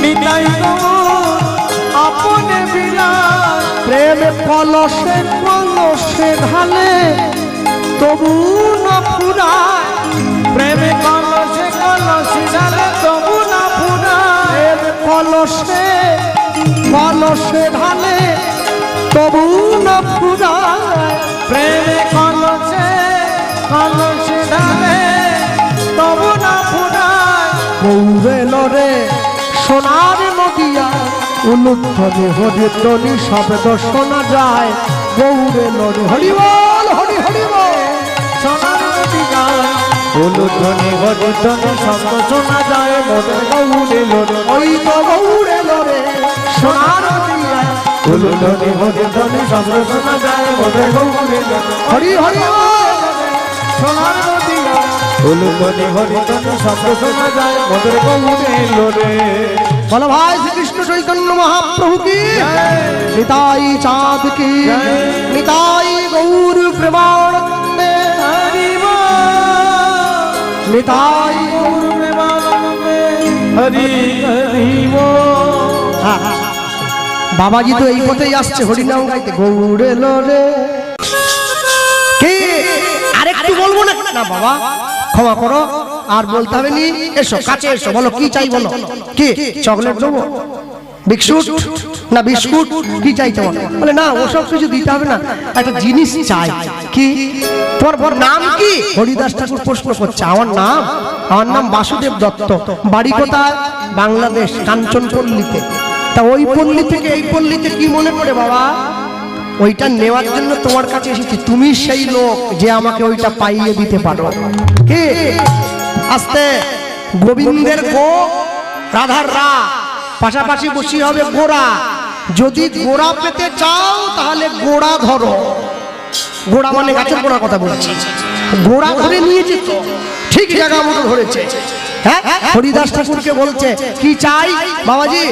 নিতাই গৌর আপনে বিলায়। প্রেম কলসে কলসে ঢালে তবু না ফুরায়। প্রেমে কলসে কলসে ঢালে তবু না ফুরায়। প্রেম কলসে কলসে ঢালে তবু না ফুরায়। প্রেমে কলসে কলসে ঢালে তবু না ফুরায়। গৌরে নরে সোনার নদিয়া, উলুধ্বনি হরির ধ্বনি শব্দ শোনা যায়। গৌরে নরে হরি বল, হরি হরি বল। সোনার নদিয়া, উলুধ্বনি হরির ধ্বনি শব্দ শোনা যায় মোদের গৌরে নরে। ওই তো গৌরে নরে সোনার নদিয়া, উলুধ্বনি হরির ধ্বনি শব্দ শোনা যায় মোদের গৌরে নরে। হরি হরি বল। সোনার নদিয়া, উলুধ্বনি হরির ধ্বনি শব্দ শোনা যায় মোদের গৌরে নরে। বলো ভাই শ্রীকৃষ্ণ চৈতন্য মহাপ্রভু কি, নিতাই চাঁদ কি, নিতাই গৌর প্রেমানন্দে, হরি বল, নিতাই গৌর প্রেমানন্দে, হরি হরি বল। বাবাজি তো এই পথেই আসছে হরিনাম গাইতে। গৌরে লরে কে আরেকটু বলবো না? না বাবা ক্ষমা করো, আর বলতে হবে নি। এসো কাছে এসো, বলো কি চাই বলো। কি চকলেট দেবো, বিস্কুট না বিস্কুট কি চাইতে বলে? না ওসব কিছু দিতে হবে না, একটা জিনিস চাই। কি তোমার নাম কি? হরিদাস ঠাকুর প্রশ্ন করছে। আমার নাম বাসুদেব দত্ত। বাড়ি কোথায়? বাংলাদেশ, কাঞ্চনপল্লীতে। তা ওই পল্লী থেকে এই পল্লীতে কি মনে পড়ে বাবা? ওইটা নেওয়ার জন্য তোমার কাছে এসেছি। তুমি সেই লোক যে আমাকে ওইটা পাইয়ে দিতে পারো। কি আস্তে গোবিন্দের গো, রাধার রা, পাশাপাশি বসি হবে গোরা। যদি গোড়া পেতে চাও তাহলে গোড়া ধরো। গোড়া মানে গাছের গোড়ার কথা বলছি। গোড়া ধরে নিয়েছে তো ঠিক জায়গা মতো ধরেছে। হ্যাঁ, হরিদাস ঠাকুরকে বলছে কি চাই বাবাজি?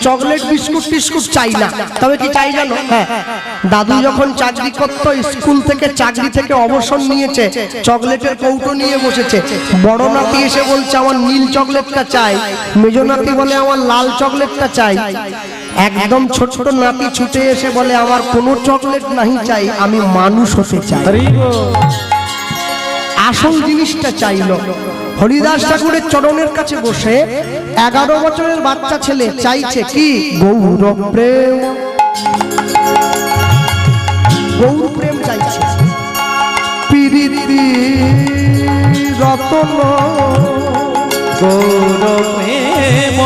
চকলেট বিস্কুট টিস্কুট চাই না, তবে কি চাই জানো? হ্যাঁ, দাদু যখন চাকরি করতো, স্কুল থেকে চাকরি থেকে অবসর নিয়েছে, চকলেটের কৌটো নিয়ে বসেছে। বড় নাতি এসে বলছে আমার নীল চকলেটটা চাই, মেজ নাতি বলে আমার লাল চকলেটটা চাই। একদম ছোট ছোট নাতি ছুটে এসে বলে আমার কোনো চকলেট নাহি চাই, আমি মানুষ হতে চাই। আসল জিনিসটা চাইলো। হরিদাস ঠাকুরের চরণের কাছে বসে 11 বছরের বাচ্চা ছেলে চাইছে কি? গৌর প্রেম। গৌর প্রেম চাইছে। প্রীতি রতন গৌর প্রেম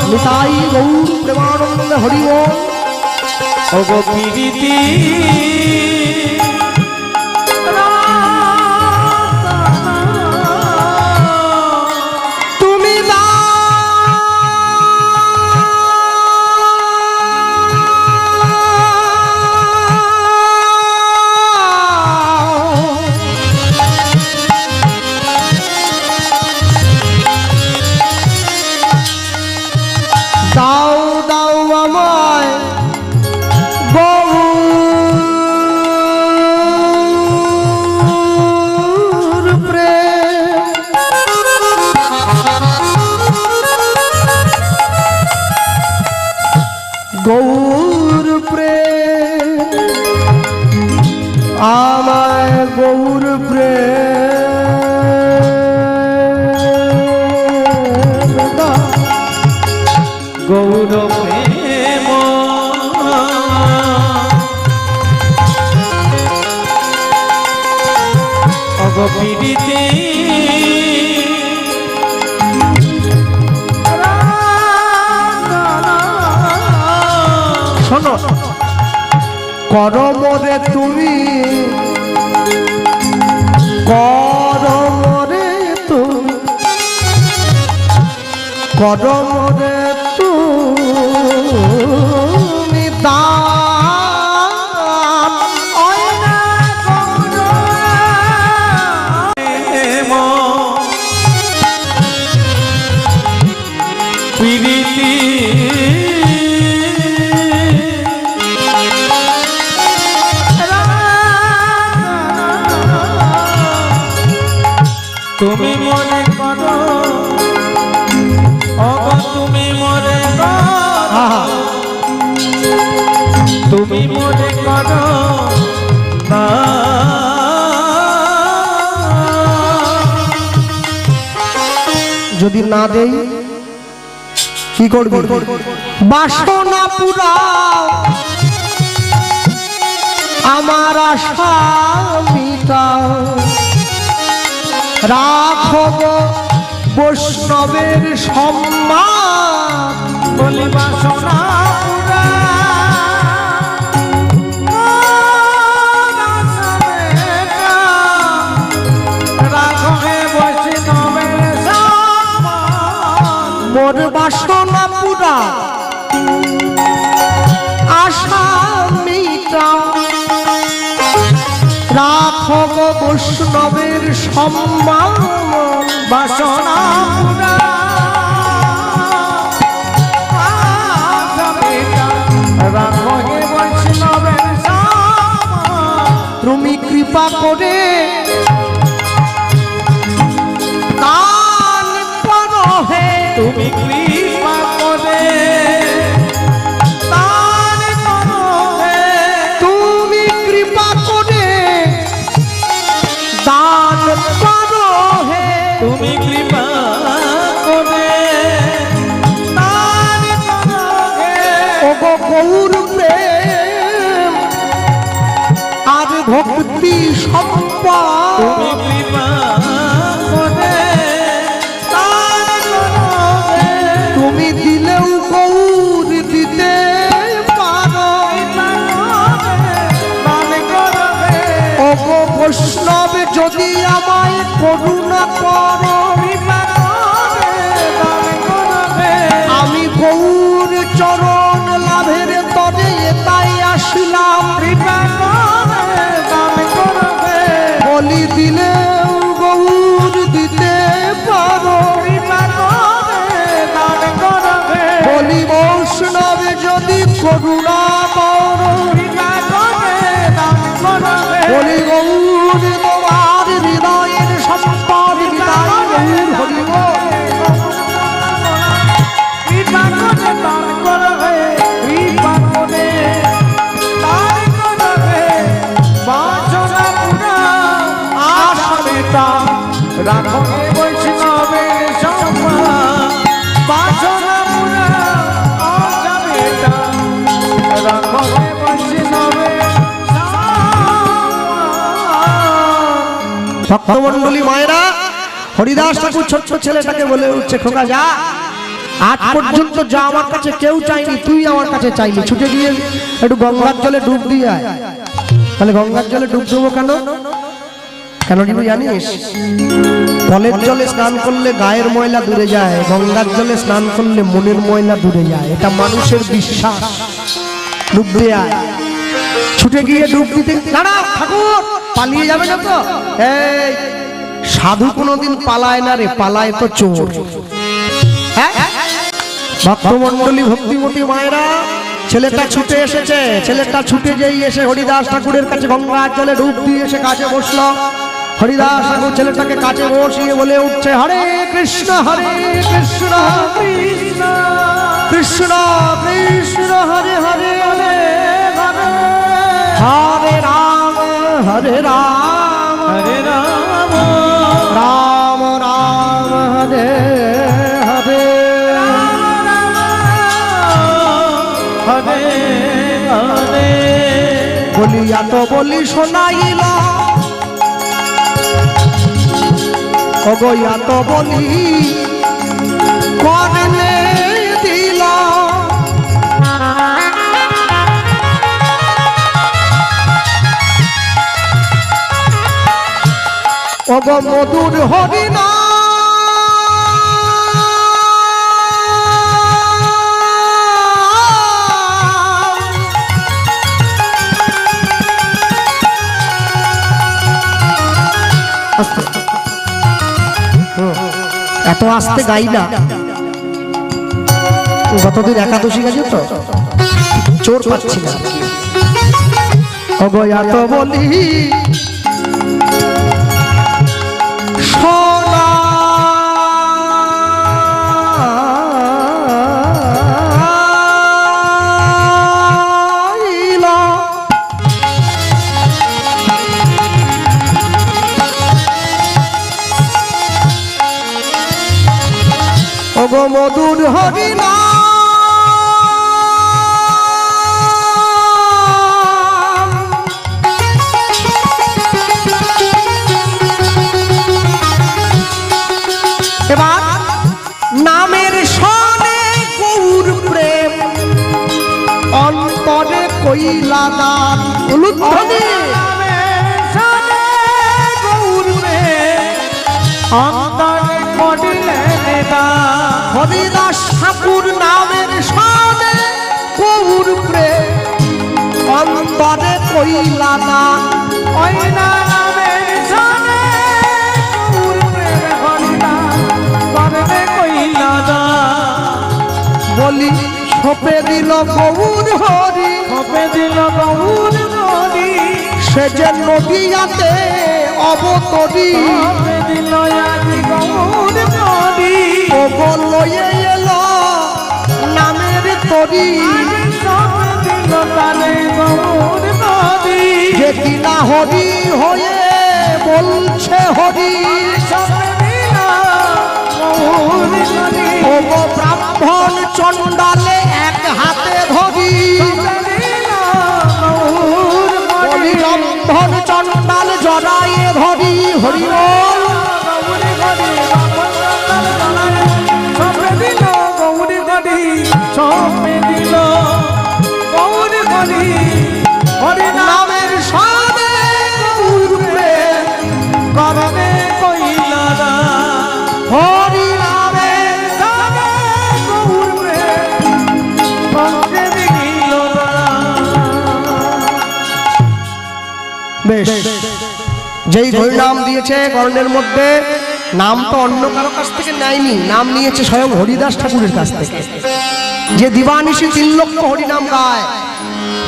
নিতাই গৌর প্রেমানন্দে হরি বল। ওগো প্রীতি দাও দাও আমায় গৌর প্রেম। গৌর প্রেম আমায় গৌর প্রেম দাও। গৌর প্রেম ওগো প্রীতি শোনো, করমরে তুমি, করমরে তুমি, করমরে তুমি দান অয়না গৌর প্রেম প্রীতি তুমি মনে করো ওগো তুমি মনে করো, তুমি মনে করো না যদি না দেই কি করবি? বাসনা পুরাও আমার আশা মিটাও, রাখব বৈষ্ণবের সম্মান। বলি বাসনা পুরা রাখবে বৈষ্ণবের সম্মান। মোর বাসনা পুরা আশা মিটাও, রাখব বৈষ্ণবের সম্মান। বাসনা পুরা রাখবে বৈষ্ণবের সম্মান। তুমি কৃপা করে দান করো হে, তুমি কৃপা করে দান করো হে, তুমি কৃপা করে দান করো হে। তুমি কৃপা করে দান করো হে। ওগো গৌর প্রেম আর ভক্তি সম্পদ, তুমি কৃপা করে দান করো হে। তুমি দিলেও গৌর দিতে পারো। দান করো হে। ওগো বৈষ্ণব যদি আমায় করুণা করো, কৃপা করে দান করো হে। আমি গৌর চরণ লাভে আসলাম, কৃপা করে দান করবে, বলি দিলেও গৌর দিতে পারো, কৃপা করে দান করবে, বলি বৈষ্ণবে যদি করুণা করো, কৃপা করে দান করবে, বলি গৌর তোমার হৃদয়ের সম্পদ বিদায় গৌর হরি বল। কৃপা করে দান করবে, কৃপা করে দান করবে, বাসনা পুরা আশা মেটা রাখো বৈষ্ণবের সম্মান, বাসনা পুরা আশা মেটা রাখো বৈষ্ণবের সম্মান। ভক্তমন্ডলী মায়েরা, হরিদাস ঠাকুর ছোট্ট ছেলেটাকে বলে উঠছে, খোকা যা, আজ পর্যন্ত যা আমার কাছে কেউ চাইনি, তুই আমার কাছে চাইলি, ছুটে গিয়ে একটু গঙ্গার জলে ডুব দিয়ে আয়। তাহলে গঙ্গার জলে ডুব দেবো কেন? কেন দিব জানিস? কলের জলে স্নান করলে গায়ের ময়লা দূরে যায়, গঙ্গার জলে স্নান করলে মনের ময়লা দূরে যায়, এটা মানুষের বিশ্বাস। ডুব দিয়ে আয়। ছুটে গিয়ে ডুব দিতে, দাঁড়া ঠাকুর, পালিয়ে যাবে না তো? এই সাধু কোনোদিন পালায় না রে, পালায় তো চোর। হ্যাঁ, ভক্তমন্ডলী ভক্তিমতী মায়েরা, ছেলেটা ছুটে এসেছে, ছেলেটা ছুটে যেই এসে হরিদাস ঠাকুরের কাছে গঙ্গার জলে ডুব দিয়ে এসে কাছে বসলো। হরিদাস ঠাকুর ছেলেটাকে কাছে বসিয়ে বলে উঠছে, হরে কৃষ্ণ কৃষ্ণ কৃষ্ণ কৃষ্ণ হরে হরে হরে হরে রাম হরে রাম হরে রাম রাম রাম হরে হরে। হরে হরে বলিয়া তো বলি শোনাইল, অগয়া তো বলি করলে দিল, অগ মধুর হরিনা এত আস্তে গাই না, গতদিন একাদশী গেছে তো চোর পাচ্ছি না। অগয়া তো বলি সোনা ওগো মধুর হরিনা এবার নামের সনে গৌর প্রেম অন্তরে কইলা দান। উলুধ্বনি অন্তরে করিলেন দান, হরিদাস ঠাকুর নামের সনে গৌর প্রেম অন্তরে কইলা দান। ওই নামের সনে গৌর প্রেম হরিদাস করবে কইলা দান। বলি সপে দিল গৌর হরি, কবে দিল গৌর নদী, সে যে নদীয়াতে অবতরী, কবে দিল আজি গৌর নদী, ও লয়ে এলো নামের তরি, কবে দিল তালে গৌর নদী, যে কিনা হরি হয়ে বলছে হরি, কবে দিল গৌর নদী, ও ব্রাহ্মণ চণ্ডালে এক হাতে ধরি, কবে দিল গৌর বলি নদী, ব্রাহ্মণ চণ্ডাল জড়ায়ে ধরি, হরি বল। গৌর নদী, কবে দিল গৌর নদী, কবে দিল গৌর নদী, হরি নামের সাদে গৌর প্রেম করবে কইলা দান, হরি নামের সাদে গৌর প্রেম করবে দিল দান। বেশ, যেই হরিনাম দিয়েছে কর্ণের মধ্যে, নাম তো অন্য কারো কাছ থেকে নেয়নি, নাম নিয়েছে স্বয়ং হরিদাস ঠাকুরের কাছ থেকে, যে দিবানিশি 3 লক্ষ হরিনাম গায়,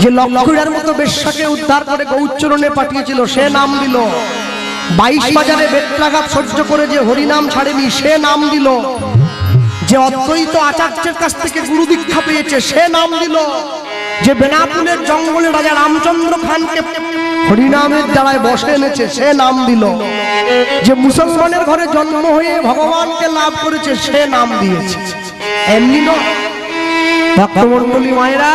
যে লক্ষীর মতো বেশ্যাকে উদ্ধার করে গৌচরণে পাঠিয়েছিল, সে নাম দিল। 22 বাজারে বেত্রাঘাত সহ্য করে যে হরিনাম ছাড়েনি, সে নাম দিল। যে অদ্বৈত আচার্যের কাছ থেকে গুরু দীক্ষা পেয়েছে, সে নাম দিল। যে বেনাপুলের জঙ্গলে রাজা রামচন্দ্র খানকে হরিনামের দ্বারায় বসে এনেছে, সে নাম দিল। যে মুসলমানের ঘরে জন্ম হয়ে ভগবানকে লাভ করেছে, সে নাম দিয়েছে। এমনি নয় ভক্তমণ্ডলী মায়েরা,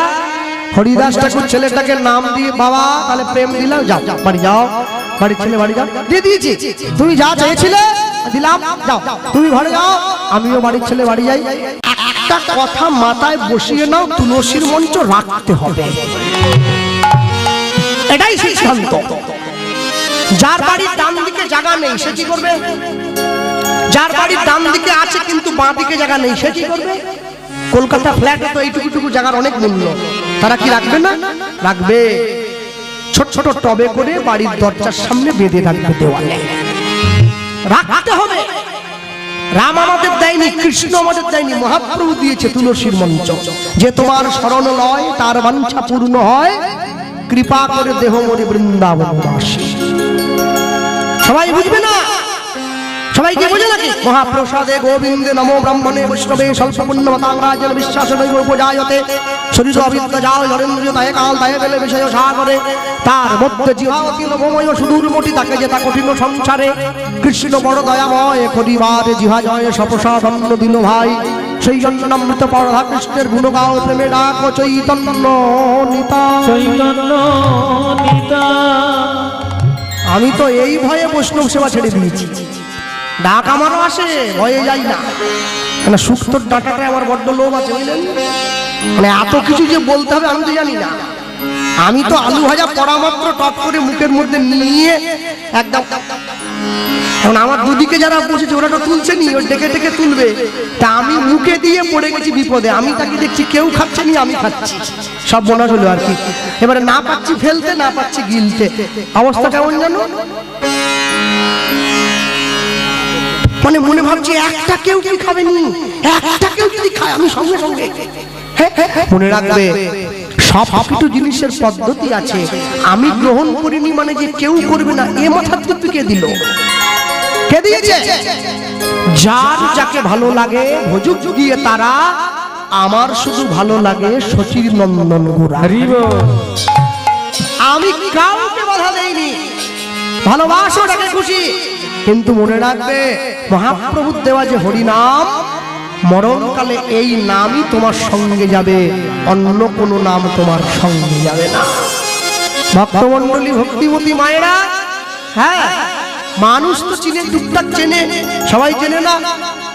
হরিদাস ঠাকুর ছেলেটাকে নাম দিয়ে, বাবা তাহলে প্রেম দিলাম, যাও বাড়ি যাও, বাড়ির ছেলে বাড়ি যাও, দিয়ে দিয়েছি, তুমি যা চেয়েছিলে দিলাম, যাও তুমি ঘরে যাও, আমিও বাড়ির ছেলে বাড়ি যাই। একটা কথা মাথায় বসিয়ে নাও, তুলসীর মঞ্চ রাখতে হবে, এটাই সিদ্ধান্ত। যার বাড়ির ডান দিকে জায়গা নেই, সে কি করবে? যার বাড়ির ডান দিকে আছে কিন্তু বাঁ দিকে জায়গা নেই, সে কি করবে? কলকাতা ফ্ল্যাটে তো এইটুকুটুকু জায়গার অনেক মূল্য, তারা কি রাখবে না? রাখবে। ছোট ছোট টবে করে বাড়ির দরজার সামনে বেঁধে রাখবে, দেওয়ালে রাখতে হবে। রাম আমাদের দেয়নি, কৃষ্ণ আমাদের দেয়নি, মহাপ্রভু দিয়েছে তুলসীর মঞ্চ। যে তোমার শরণ লয় তার বাঞ্ছা পূর্ণ হয়, কৃপা করে দেহ মরে বৃন্দাবন বাসী। সবাই বুঝবে না? সবাই কি বোঝে নাকি? মহাপ্রসাদে গোবিন্দে নমো ব্রাহ্মণে বৈষ্ণবে স্বল্প পুণ্যমতাংরাজের বিশ্বাস দৈব উপজায়তে শরীর অবিদ্যা যাও নরেন্দ্র তাহে কাল তাহে বেলে বিষয় সাগরে, তার মধ্যে জিহা অতি লোভময় সুদূর মতি, তাকে যে তা কঠিন সংসারে। কৃষ্ণ বড় দয়াময়, করিবারে জিহা জয় সপ্রসাদ অন্ন দিল ভাই। সেই জন্য অমৃত পরধা কৃষ্ণের গুণ গাও, প্রেমে ডাক চৈতন্য নিতা, চৈতন্য নিতা। আমি তো এই ভয়ে বৈষ্ণব সেবা ছেড়ে দিয়েছি, ডাক আমারও আসে, ভয়ে যাই না। কেন শুক্তোর ডাটাটা আমার বড্ড লোভ আছে, বুঝলেন? মানে এত কিছু যে বলতে হবে আমি তো জানি না। আমি তো আলু ভাজা পড়া মাত্র টপ করে মুখের মধ্যে নিয়ে একদম, এখন আমার দুদিকে যারা বসেছে ওরা তো তুলছে নি, ওর ডেকে ডেকে তুলবে, তা আমি মুখে দিয়ে পড়ে গেছি বিপদে। আমি তাকে দেখছি কেউ খাচ্ছে নি, আমি খাচ্ছি, সব বোনা হলো আর কি। এবারে না পাচ্ছি ফেলতে, না পাচ্ছি গিলতে, অবস্থা কেমন জানো? মানে মনে ভাবছি একটা কেউ কি খাবে নি, একটা কেউ যদি খায় আমি সঙ্গে সঙ্গে। মনে রাখবে সব কিছু জিনিসের পদ্ধতি আছে, আমি গ্রহণ করিনি মানে যে কেউ করবে না, এ মাথার টুপি কে দিল? কে দিয়েছে? যার যাকে ভালো লাগে ভোজুক দিয়ে তারা, আমার শুধু ভালো লাগে শচীর নন্দন গোরা। আমি কাউকে বাধা দেইনি, ভালোবাসো তাকে খুশি, কিন্তু মনে রাখবে মহাপ্রভুর দেওয়া যে হরিনাম, মরণকালে এই নামই তোমার সঙ্গে যাবে, অন্য কোনো নাম তোমার সঙ্গে যাবে না। ভক্তমণ্ডলী ভক্তিমতী মায়েরা, হ্যাঁ মানুষ তো চিনে, টুকটাক চেনে, সবাই চেনে না।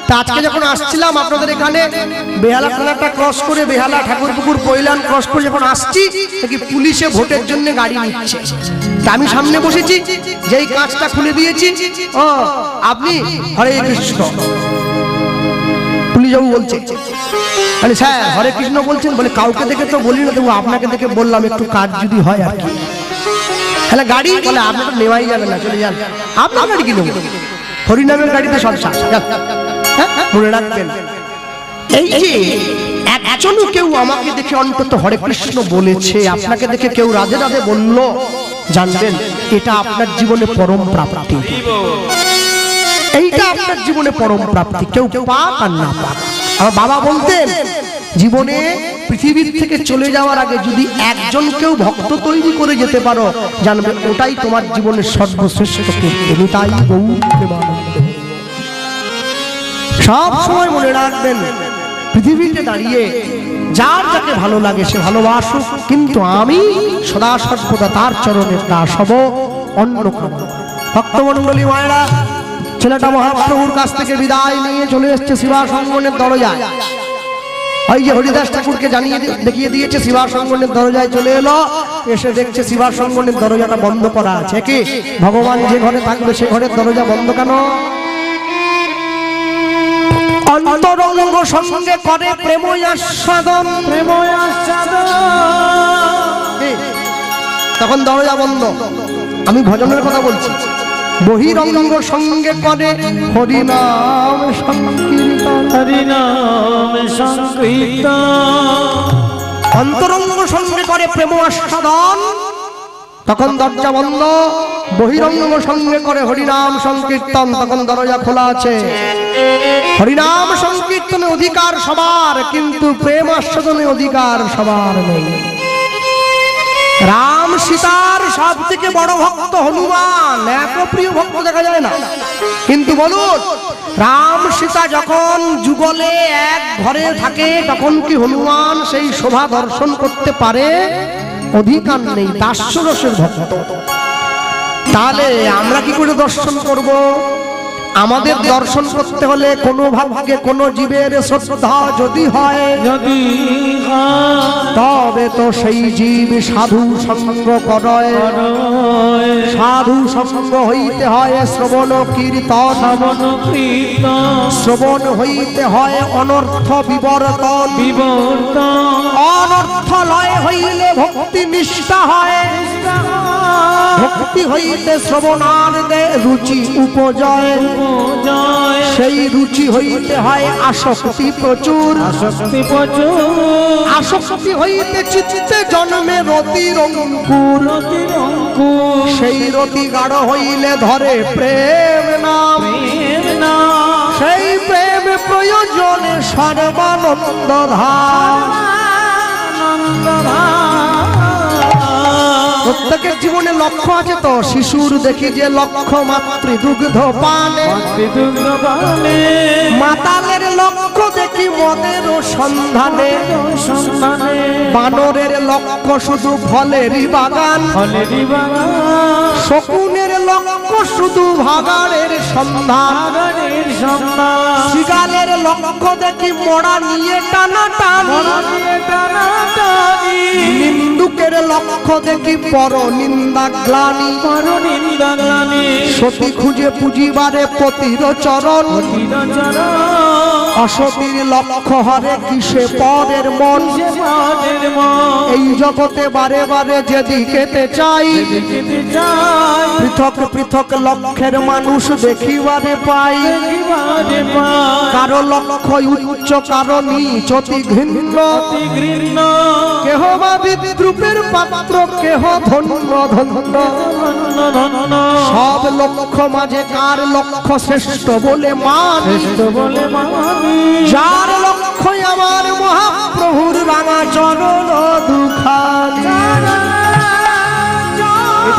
তা আজকে যখন আসছিলাম আপনাদের এখানে, বেহালা থানাটা ক্রস করে বেহালা ঠাকুরপুকুর পৈলান ক্রস করে যখন আসছি, দেখি পুলিশে ভোটের জন্য গাড়ি নিচ্ছে। তা আমি সামনে বসেছি, যেই কাঁচটা খুলে দিয়েছি, ও আপনি হরে কৃষ্ণ, পুলিশবাবু বলছে, আরে স্যার হরে কৃষ্ণ বলছেন? বলে কাউকে দেখে তো বলি না, তবু আপনাকে দেখে বললাম একটু কাজ যদি হয় আর কি। তাহলে গাড়ি বলে আপনার তো নেওয়াই যাবে না, চলে যান। আপনার গাড়ি কি নেব? হরিনামের গাড়িতে সব সাজ। মনে রাখবেন, এই যে একজনও কেউ আমাকে দেখে অন্তত হরে কৃষ্ণ বলেছে, আপনাকে দেখে কেউ রাধে রাধে বলল, জানবেন এটা আপনার জীবনে পরম প্রাপ্তি। এইটা আপনার জীবনে পরম প্রাপ্তি, কেউ পাক আর না পাক। আমার বাবা বলতেন, জীবনে পৃথিবীর থেকে চলে যাওয়ার আগে যদি একজন কেউ ভক্ত তৈরি করে যেতে পারো, জানবে ওটাই তোমার জীবনের সর্বশ্রেষ্ঠ কীর্তি। তাই গৌর প্রেমানন্দ সব সময় মনে রাখবেন, পৃথিবীতে দাঁড়িয়ে যার যাকে ভালো লাগে সে ভালোবাসুক, কিন্তু আমি সদা সর্বদা তার চরণের দাস হব, অন্য কোনো। ভক্তমণ্ডলী মায়েরা, ছেলেটা মহাপ্রভুর কাছ থেকে বিদায় নিয়ে চলে এসছে শিবা সঙ্গনের দরজায়। ওই যে হরিদাস ঠাকুরকে জানিয়ে দেখিয়ে দিয়েছে, শিবা সঙ্গনের দরজায় চলে এলো, এসে দেখছে শিবা সঙ্গনের দরজাটা বন্ধ করা আছে। কি ভগবান যে ঘরে থাকবে সে ঘরের দরজা বন্ধ কেন? অন্তরঙ্গ সঙ্গে করে প্রেম আস্বাদন, প্রেম আস্বাদন, তখন দরজা বন্ধ। আমি ভজনের কথা বলছি। বহিরঙ্গ সঙ্গে করে হরিনাম সংকীর্তন, হরিনাম সংকীর্তন, অন্তরঙ্গ সঙ্গে করে প্রেম আস্বাদন, তখন দরজা বন্ধ। বহিরঙ্গ সঙ্গে করে হরিনাম সংকীর্তন, তখন দরজা খোলা আছে। হরিনাম সংকীর্তনে অধিকার সবার, কিন্তু প্রেম আস্বাদনে অধিকার সবার নেই। রাম সীতার সব থেকে বড় ভক্ত হনুমান, এত প্রিয় ভক্ত দেখা যায় না। কিন্তু বলুন, রাম সীতা যখন যুগলে এক ঘরে থাকে, তখন কি হনুমান সেই শোভা দর্শন করতে পারে? অধিকার নেই, দাস্যরসের ভক্ত। তাহলে আমরা কি করে দর্শন করব? আমাদের দর্শন করতে হলে কোনো ভাগ্যে কোনো জীবের শ্রদ্ধা যদি হয়, যদি তবে তো সেই জীব সাধু সঙ্গ করে। সাধু সঙ্গ হইতে হয় শ্রবণ কীর্তন, শ্রবণ কীর্তন, শ্রবণ হইতে হয় অনর্থ বিবর্তন, বিবর্তন, অনর্থ লয় হইলে ভক্তি নিষ্ঠা হয়। ভক্তি হইতে শ্রবণার্দে রুচি উপজয়, জয়, সেই রুচি হইতে হয় আসক্তি প্রচুর, আসক্তি প্রচুর, আসক্তি হইতে চিত্তে জন্মে রতির অঙ্কুর, অঙ্কুর, সেই রতি গাঢ় হইলে ধরে প্রেম নাম, প্রেম নাম, সেই প্রেম প্রয়োজনে সর্বানন্দ ধাম। প্রত্যেকের জীবনে লক্ষ্য আছে তো। শিশুর দেখি যে লক্ষ্য মাতৃ দুগ্ধ পানে, মাতালের লক্ষ্য দেখি মদের সন্ধানে, বানরের লক্ষ্য শুধু ফলেরই বাগান, শকুনের লক্ষ্য শুধু ভাগাড়ের সন্ধান, শৃগালের লক্ষ্য দেখি মরা নিয়ে টানাটানি, নিন্দুকের লক্ষ্য দেখি পর নিন্দা গ্লানি, সতী খুঁজে পুজিবারে পতির চরণ, অসতীর লক্ষ্য হরে কিসে পরের মন। এই জগতে বারে বারে যেদিকেতে চাই, পৃথক পৃথক লক্ষ্যের মানুষ দেখিবারে পাই। কারো লক্ষ্য উচ্চ, কারো নিচ অতি ঘৃণ্য, কেহ বা বিদ্রুপের পাত্র, কেহ ধন্য ধন্য। সব লক্ষ্য মাঝে কার লক্ষ্য শ্রেষ্ঠ বলে মানি, যার লক্ষ্য আমার মহাপ্রভুর রাঙা চরণ দুখানি।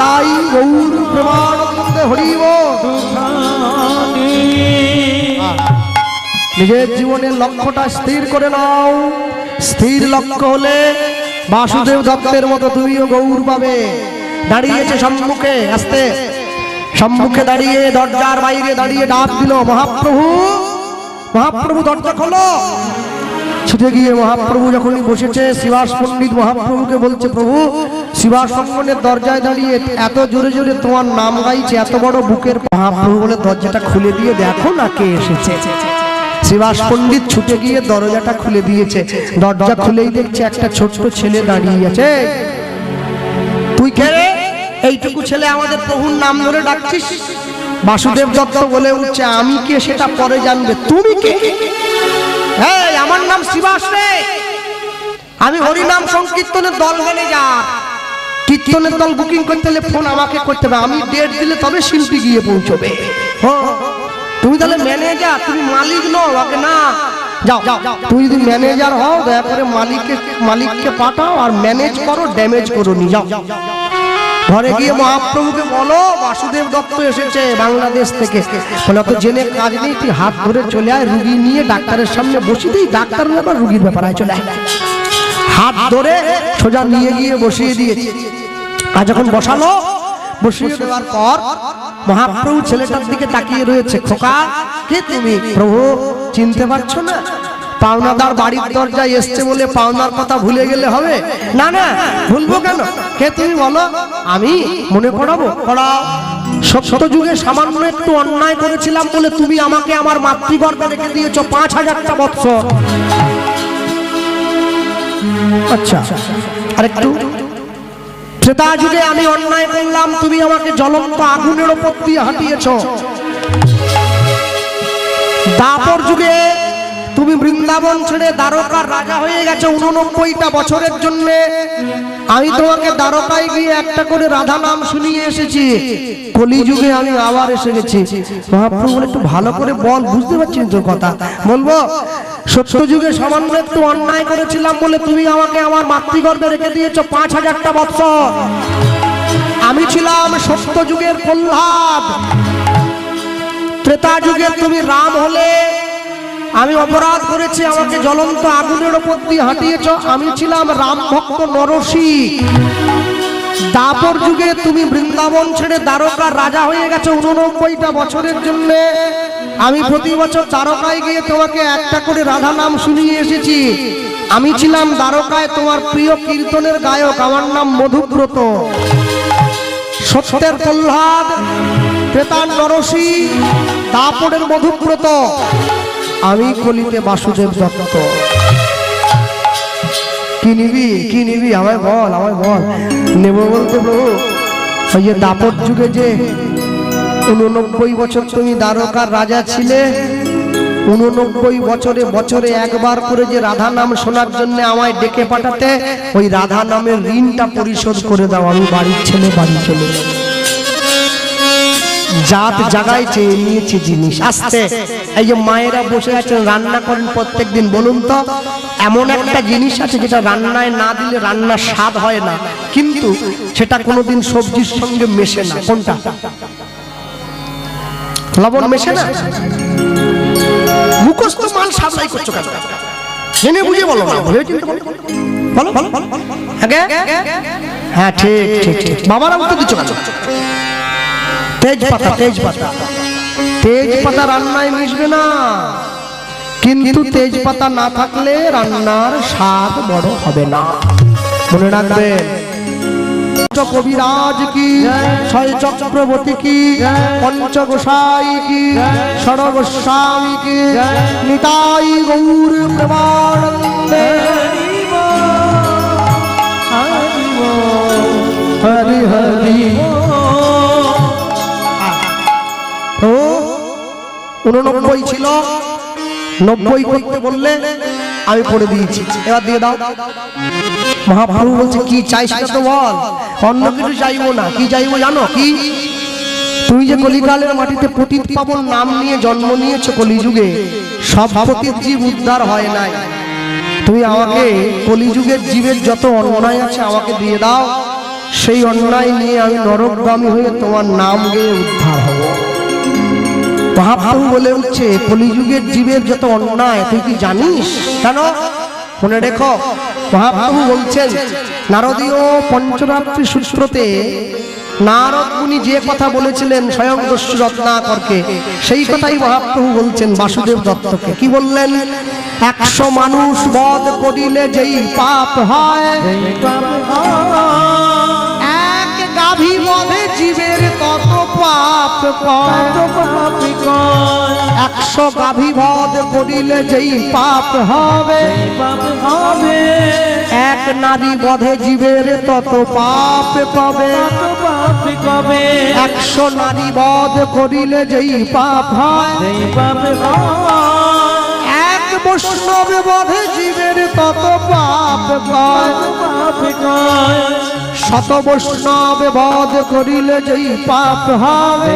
তাই গৌর প্রেমানন্দে হরিব। নিজের জীবনের লক্ষ্যটা স্থির করে নাও। স্থির লক্ষ্য হলে বাসুদেব দত্তের মতো তুমিও গৌর পাবে। দাঁড়িয়েছে সম্মুখে, আস্তে সম্মুখে দাঁড়িয়ে দরজার বাইরে দাঁড়িয়ে ডাক দিল, মহাপ্রভু মহাপ্রভু দরজা খোলো। ছুটে গিয়ে মহাপ্রভু যখনই বসেছে, শ্রীবাস পণ্ডিত মহাপ্রভুকে বলছে, প্রভু শ্রীবাস সঙ্গনের দরজায় দাঁড়িয়ে এত জোরে জোরে তোমার নাম গাইছে, এত বড় বুকের। মহাপ্রভু বলে, দরজাটা খুলে দিয়ে দেখো না কে এসেছে। শ্রীবাস পণ্ডিত ছুটে গিয়ে দরজাটা খুলে দিয়েছে। দরজা খুলেই দেখছে একটা ছোট্ট ছেলে দাঁড়িয়ে আছে। তুই কে রে? এইটুকু ছেলে আমাদের প্রভুর নাম ধরে ডাকছিস? বাসুদেব দত্ত বলে উঠছে, আমি কে সেটা পরে জানবে, তুমি কে? এই আমার নাম শ্রীবাস রে, আমি হরিনাম সংকীর্তনের দল ম্যানেজার। কীর্তনের দল বুকিং করতে হলে ফোন আমাকে করতে হবে, আমি ডেট দিলে তবে শিল্পী গিয়ে পৌঁছবে। তুমি তাহলে ম্যানেজার, তুমি মালিক নও। আগে না, যাও যাও, তুমি যদি ম্যানেজার হও দয়া করে মালিককে পাঠাও আর ম্যানেজ করো, ড্যামেজ করো নি। যাও ঘরে গিয়ে মহাপ্রভুকে বলো বাসুদেব দত্ত এসেছে বাংলাদেশ থেকে। বলে তো জেনে কাজ নেই, তুই হাত ধরে চলে আয়, রুগী নিয়ে ডাক্তারের সামনে বসিয়ে দিই, ডাক্তার ব্যাপার রুগীর ব্যাপার চলে আয়। হাত ধরে সোজা নিয়ে গিয়ে বসিয়ে দিয়েছি। আর যখন বসালো, বসিয়ে দেওয়ার পর মহাপ্রভু ছেলেটার দিকে তাকিয়ে রয়েছে। খোকা, কে তুমি? প্রভু চিনতে পারছো না? পাওনাদার বাড়ির দরজায় এসছে বলে পাওনার কথা ভুলে গেলে হবে? না না, ভুলবো কেন? কে তুমি বলো? আমি মনে করাবো, করাও। সত্য যুগে সামান্য একটু অন্যায় করেছিলাম বলে তুমি আমাকে আমার মাতৃগর্ভে রেখে দিয়েছো 5000টা বৎসর। আচ্ছা, আরেকটু ত্রেতা যুগে আমি অন্যায় করলাম, তুমি আমাকে জ্বলন্ত আগুনের ওপর দিয়ে হাঁটিয়েছ। দাপর যুগে তুমি বৃন্দাবন ছেড়ে দ্বারকার রাজা হয়ে গেছো 89টা বছরের জন্য। আমি তোমাকে দ্বারকায় গিয়ে একটা করে রাধা নাম শুনিয়ে এসেছি। কলিযুগে আমি আবার এসে গেছি। মহাপ্রভু একটু ভালো করে বল, বুঝতে পারছি তোর কথা। বলবো সত্য যুগে সামান্য একটু অন্যায় করেছিলাম বলে তুমি আমাকে আমার মাতৃগর্ভে রেখে দিয়েছো 5000টা বৎসর। আমি ছিলাম সত্য যুগের প্রহ্লাদ, ত্রেতা যুগে তুমি রাম হলে। আমি অপরাধ করেছি, আমাকে জ্বলন্ত আগুনের ওপর দিয়ে হাঁটিয়েছ। আমি ছিলাম রাম ভক্ত নরসিংহ। দাপর যুগে তুমি বৃন্দাবন ছেড়ে দ্বারকার রাজা হয়ে গেছো 89টা বছরের জন্য। আমি প্রতি বছর দ্বারকায় গিয়ে তোমাকে একটা করে রাধা নাম শুনিয়ে এসেছি। আমি ছিলাম দ্বারকায় তোমার প্রিয় কীর্তনের গায়ক, আমার নাম মধুব্রত। সত্যের প্রহ্লাদ, ত্রেতার নরসিংহ, দাপরের মধুব্রত, আমি কলিতে বাসুদেব দত্ত। কি নিবি, কি নিবি, আমায় বল, আমায় বল। নেব বলতে প্রভু, ওই যে দাপর যুগে যে 89 বছর তুমি দ্বারকার রাজা ছিলে, 89 বছরে বছরে একবার করে যে রাধা নাম শোনার জন্য আমায় ডেকে পাঠাতে, ওই রাধা নামের ঋণটা পরিশোধ করে দাও। আমি বাড়ির ছেলে, বাড়ি চলে যাব। জাত জাগায় চেয়ে নিয়েছি জিনিস। আসতে এই যে মায়েরা বসে আছেন রান্না করেন প্রত্যেকদিন, বলুন তো এমন একটা জিনিস আছে যেটা রান্নায় না দিলে রান্নার স্বাদ হয় না, কিন্তু সেটা কোনোদিন সবজির সঙ্গে মেশে না। কোনটা? লবণ মেশে না। মুখস্থ মাল সাবলাই করছো কেন? জেনে বুঝে বলো, বলো বলো। হ্যাঁ ঠিক ঠিক ঠিক, বাবারা উত্তর দিচ্ছ কেন? তেজপাতা, তেজপাতা, তেজপাতা রান্নায় মিশবে না, কিন্তু তেজপাতা না থাকলে রান্নার স্বাদ বড় হবে না। মনে রাখবেন। কবিরাজ কি, ছয় চক্রবর্তী কি, পঞ্চগোসাই কি, ষড়গোস্বামী কি, নিতাই গৌর প্রেমানন্দে। হরি হরি। 89 ছিল, 90 করতে বললে আমি করে দিয়েছি, এবার দিয়ে দাও। মহাপ্রভু বলছে কি চাই সেটা তো বল, অন্য কিছু চাইবো না। কি চাইবো জানো? কি? তুই যে কলিকালের মাটিতে পতিত পাবন নাম নিয়ে জন্ম নিয়েছো, কলিযুগে সব পতিত জীব উদ্ধার হয় নাই। তুমি আমাকে কলিযুগের জীবের যত অন্যায় আছে আমাকে দিয়ে দাও, সেই অন্যায় নিয়ে আমি নরকগামী হয়ে তোমার নাম গেয়ে উদ্ধার হব। মহাপ্রভু বলে উঠছে কলিযুগের জীবের যত অন্যায় তুই কি জানিস? কেন? মনে রেখো, মহাপ্রভু বলছেন নারদীয় পঞ্চরাত্রি সূত্রতে নারদ মুনি যে কথা বলেছিলেন স্বয়ং দস্যু রত্নাকরকে, সেই কথাই মহাপ্রভু বলছেন বাসুদেব দত্তকে। কি বললেন? 100 মানুষ বধ করিলে যেই পাপ হয়, এক গাভী বধে জীবের তত পাপ কয়। 100 গাভী বধ করিলে যেই পাপ হবে, এক নারী বধে জীবের তত পাপ পাবে। 100 নারী বধ করিলে যেই পাপ হয়, এক বৈষ্ণব বধে জীবের তত পাপ কয়। 100 বৈষ্ণব বধ করিলে যেই পাপ হবে,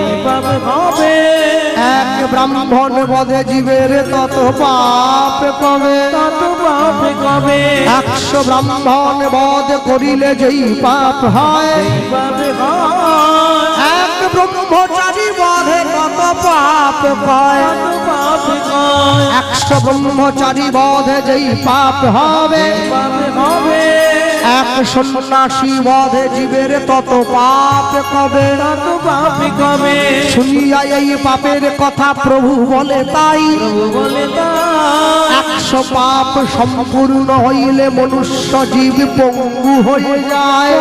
এক ব্রাহ্মণ বধে জীবের তত পাপ কবে। 100 ব্রাহ্মণ বধ করিলে যেই পাপ হয়, এক ব্রহ্মচারী বধে তত পাপ কয়। 100 ব্রহ্মচারী বধে যেই পাপ হবে, এক সন্ন্যাসী বধে জীবের তত পাপ কবে। শুনিয়া এই পাপের কথা প্রভু বলে তাই, 100 পাপ সম্পূর্ণ হইলে মনুষ্য জীব পঙ্গু হয়ে যায়।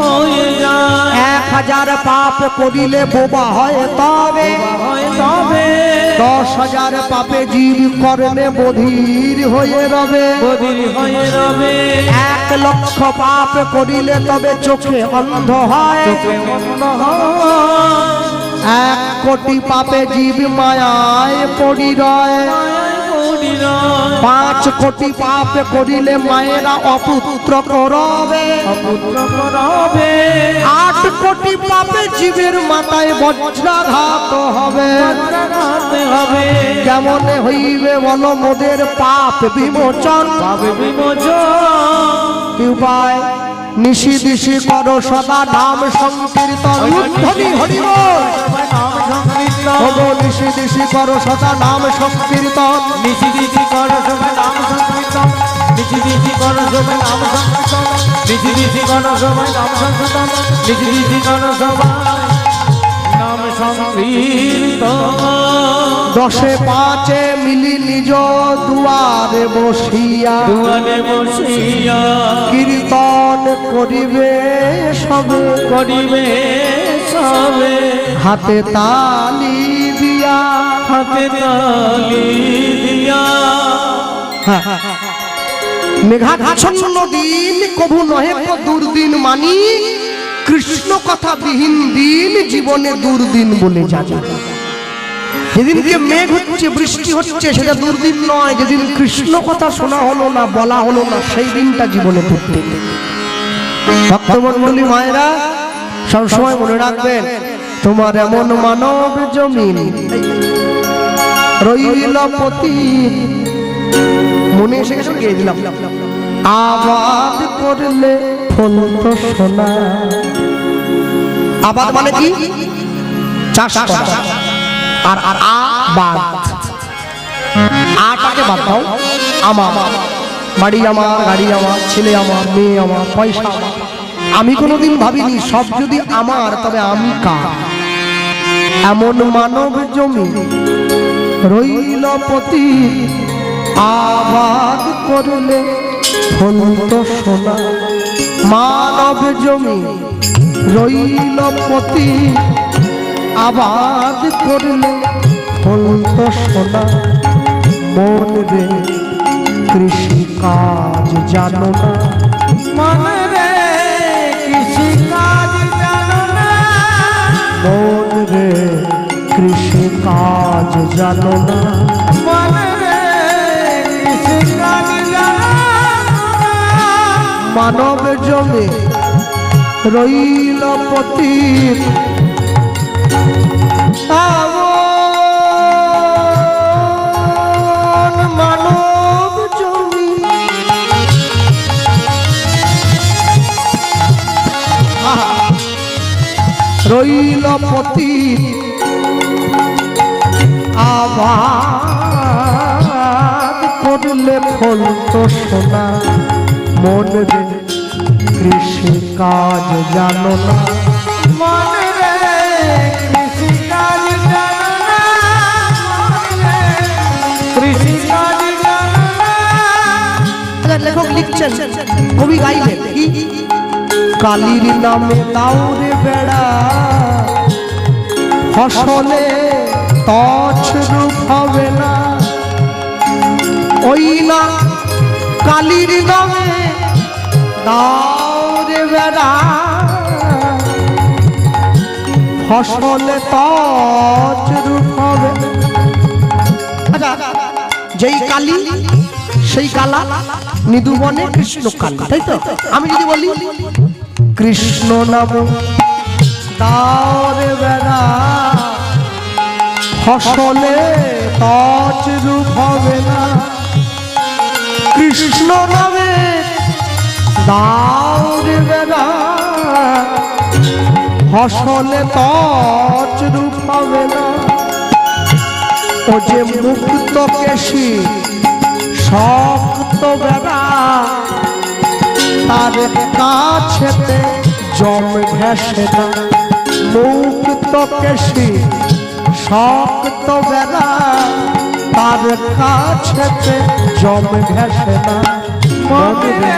হয়ে যায় 1000 পাপ করিলে বোবা হয় তবে হয় তবে 10,000 পাপে জীব কর্মে বধির হয়ে রবে বদির হয়ে রবে 1 লক্ষ পাপ করিলে তবে চোখে অন্ধ হয় চোখে অন্ধ হয় 1 কোটি পাপে জীব মায়ায় পড়ি রয় মায়ায় পড়ি রয় 5 কোটি পাপ করিলে মায়েরা অপুত্র করবে অপুত্র করবে 8 কোটি পাপে জীবের মাথায় বজ্রাঘাত হবে বজ্রাঘাতে হবে কেমনে হইবে বলো মোদের পাপ বিমোচন পাবে বিমোচন কি উপায় নিশি দিশি করো সদা নাম সংকীর্তন উদ্ধনি হরিবল নাম সংকীর্তন ওগো নিশি দিশি করো সদা নাম সংকীর্তন নিশি দিশি করো সবাই নাম সংকীর্তন নিশি দিশি করো সবাই নাম সংকীর্তন নিশি দিশি করো সবাই নাম সংকীর্তন নিশি দিশি করো সবাই নাম সংকীর্তন 10 5 মিলি নিজ দুয়ারে বসিয়া দুয়ারে বসিয়া কীর্তন করিবে সবে করিবে সবে হাতে তালি দিয়া হাতে তালি দিয়া মেঘাচ্ছন্ন দিন কভু নহে কো দুর্দিন মানি কৃষ্ণ কথা বিহীন দিন জীবনে দুর্দিন বলে জানি যেদিনকে মেঘ হচ্ছে বৃষ্টি হচ্ছে সেটা দুর্দিন নয় যেদিন কৃষ্ণ কথা শোনা হলো না বলা হলো না সেই দিনটা জীবনে দুর্দিন ভক্তমণ্ডলী মায়েরা সবসময় মনে রাখবেন তোমার এমন মানব জমিন রইল পতি মনে এসে গেছে গিয়ে দিলাম আবাদ করলে ফল তো সোনা আবাদ মানে কি চাষ করা আর আর আবাদ আটাকে বাদ দাও আমার বাড়ি আমার গাড়ি আমার ছেলে আমার মেয়ে আমার পয়সা আমার আমি কোনোদিন ভাবিনি সব যদি আমার তবে আমি কার এমন মানব জমি রইল পতি আবাদ করলে ফল তো সোনা মানব জমি রইল পতি আবাদ করলে ফল তো সোনা মন রে কৃষি কাজ জানো না মনে রে কৃষি কাজ জানো না মন রে কৃষি কাজ জানো না মনে রে কৃষি কাজ জানো না মানব জমে রইল পতি মানব জমি রইল পতি আবাদ করলে ফল তো সোনা মন রে কৃষি কাজ জানো না মনে রে কৃষি কাজ জানো না মনে রে কৃষি কাজ জানো না লেখক লিখছেন কবি গাইলেন কি কালির নামে দাউরে বেড়া ফসলে তছ রূপ হবে না ওই না কালির নামে দাউরে বেড়া ফসলে তছ রূপ হবে আচ্ছা যেই কালি সেই কালা নিদুবনে কৃষ্ণ কালী তাই তো আমি যদি বলি কৃষ্ণ নাম দাওরে বেড়া ফসলে তজ রূপ হবে না কৃষ্ণ নামে দাওরে বেড়া ফসলে তজ রূপ হবে না ও যে মুক্ত কেশী শক্ত বেড়া তার কাছেতে জম ঘেসে না মুক্ত কেশী শক্ত বেড়া তার কাছেতে জম ঘেসে না মনে রে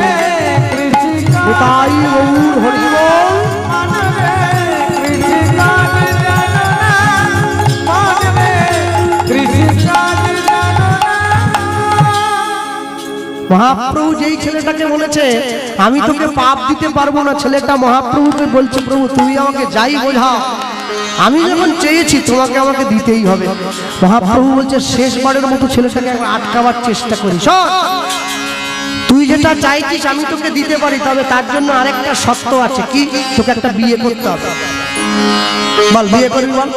কৃষি তাই গৌর হরি বল। মহাপ্রভু যেই ছেলেটাকে বলেছে আমি তোকে পাপ দিতে পারবো না, ছেলেটা মহাপ্রভুকে বলছে প্রভু তুমি আমাকে যাই বোঝাও, আমি যখন চেয়েছি তোমাকে আমাকে দিতেই হবে। মহাপ্রভু বলছে শেষবারের মতো ছেলেটাকে একবার আটকাবার চেষ্টা করিস, তুই যেটা চাইছিস আমি তোকে দিতে পারি, তবে তার জন্য আরেকটা শর্ত আছে। কি? তোকে একটা বিয়ে করতে হবে। বল বিয়ে করবি, বল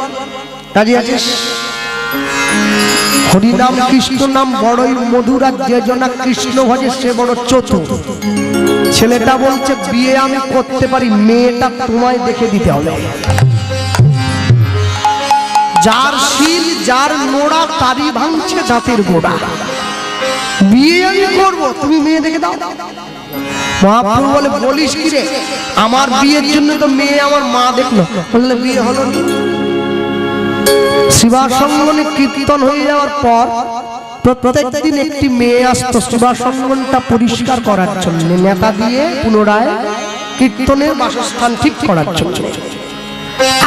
রাজি আছিস? হরিনাম কৃষ্ণ নাম বড়ই মধুর, আর যে জনা কৃষ্ণ ভজে সে বড় চতুর। ছেলেটা বলছে বিয়ে আমি করতে পারি, মেয়েটা তোমায় দেখে দিতে হবে। যার শিল যার নোড়া তারই ভাঙছে দাঁতের গোড়া। বিয়ে আমি করবো, তুমি মেয়ে দেখে দাও। মহাপ্রভু বলে বলিস কি রে, আমার বিয়ের জন্য তো মেয়ে আমার মা দেখলো। বললে বিয়ে হলো না। শিবাসঙ্গনে কীর্তন হয়ে যাওয়ার পর প্রত্যেকদিন একটি মেয়ে আসতো শিবাসঙ্গনটা পরিষ্কার করার জন্য, নেতা দিয়ে পুনরায় কীর্তনের বাসস্থান ঠিক করার জন্য।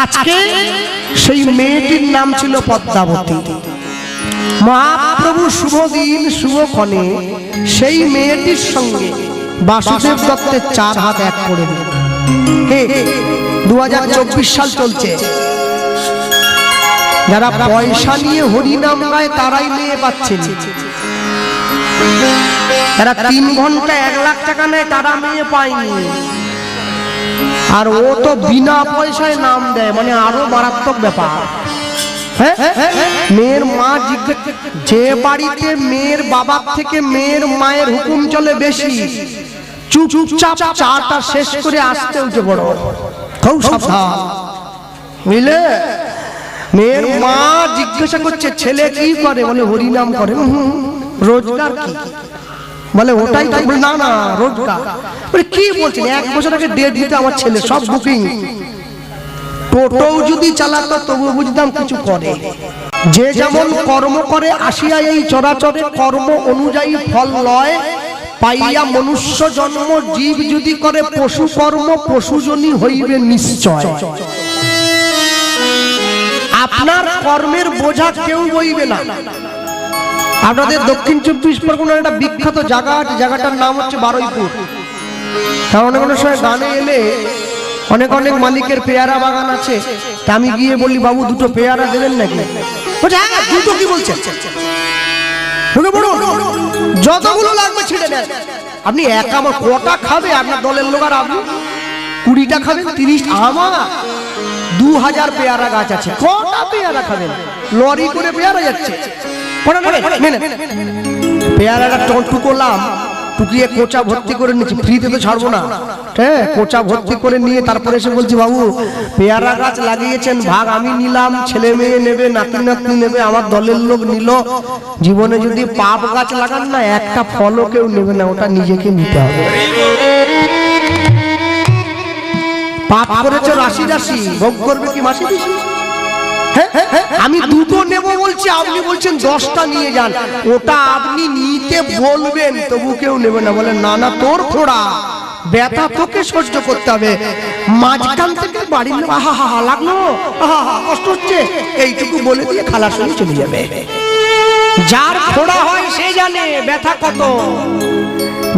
আজকে সেই মেয়েটির নাম ছিল পদ্মাবতী। মহাপ্রভু শুভ দিন শুভক্ষণে সেই মেয়েটির সঙ্গে বাসুদেব দত্তের 4 হাত এক করে দিল। 2024 সাল চলছে, যারা পয়সা নিয়ে হরিনাম গায় তারাই মেয়ে পাচ্ছেন, যারা 3 ঘন্টা 1 লাখ টাকা নেয় তারা মেয়ে পায়নি। আর ও তো বিনা পয়সায় নাম দেয়, মানে আরো মারাত্মক ব্যাপার। মেয়ের মা জিজ্ঞেস, যে বাড়িতে মেয়ের বাবার থেকে মেয়ের মায়ের হুকুম চলে বেশি, চুপচাপ চাটা শেষ করে আসতে উঠে বড় খুব সাবধান, বুঝলে? মেয়ের মা জিজ্ঞাসা করছে ছেলে কি করে? বলে হরিনাম করে। রোজগার কি? বলে ওটাই তো। বলে না না রোজগার। বলে কি বলছেন? 1 বছর আগে ডেট দিতে আমার ছেলে, সব বুকিং। টোটো যদি চালাতো তবু বুঝতাম কিছু করে। যে যেমন কর্ম করে আসিয়া এই চরাচরে কর্ম অনুযায়ী ফল লয়, পাইয়া মনুষ্য জন্ম জীব যদি করে পশু কর্ম পশুজনী হইবে নিশ্চয়। আপনার কর্মের বোঝা কেউ বইবে না। আপনাদের দক্ষিণ 24 পরগনার একটা বিখ্যাত জায়গা আছে, জায়গাটার নাম হচ্ছে বারুইপুর। কারণ অনেক সময় গানে এলে অনেক অনেক মালিকের পেয়ারা বাগান আছে, তা আমি গিয়ে বলি বাবু 2টো পেয়ারা দেবেন নাকি? বলছে হ্যাঁ 2টো। কি বলছেন? যতগুলো লাগবে ছিঁড়ে নেন। আপনি একা আমার কটা খাবে? আপনার দলের লোক আর আপনি 20টা খাবেন, 30। আমার 2000 পেয়ারা গাছ আছে, কটা পেয়ারা খাবেন? লরি করে পেয়ারা যাচ্ছে। পেয়ারাটা টুকলাম, টুকিয়ে কোচা ভর্তি করে নিচ্ছি, ফ্রিতে তো ছাড়বো না। হ্যাঁ, কোচা ভর্তি করে নিয়ে তারপরে এসে বলছি বাবু পেয়ারা গাছ লাগিয়েছেন, ভাগ আমি নিলাম, ছেলে মেয়ে নেবে, নাতি নাতনি নেবে, আমার দলের লোক নিল। জীবনে যদি পাপ গাছ লাগান না, একটা ফলও কেউ নেবে না, ওটা নিজেকে নিতে হবে। পাপ করেছো রাশি রাশি, ভোগ করবে কি মাসি মাসি? আমি 2টো নেব বলছি, আপনি বলছেন 10টা নিয়ে যান। ওটা আপনি নিতে বলবেন তবু কেউ নেবে না। বলে না না তোর ফোড়া, ব্যথা তোকে সহ্য করতে হবে। মাঝখান থেকে বাড়ির লোক আহা হা লাগলো, আহা হা কষ্ট হচ্ছে, এইটুকু বলে দিয়ে খালাস হয়ে চলে যাবে। যার ফোড়া হয় সে জানে ব্যথা কত।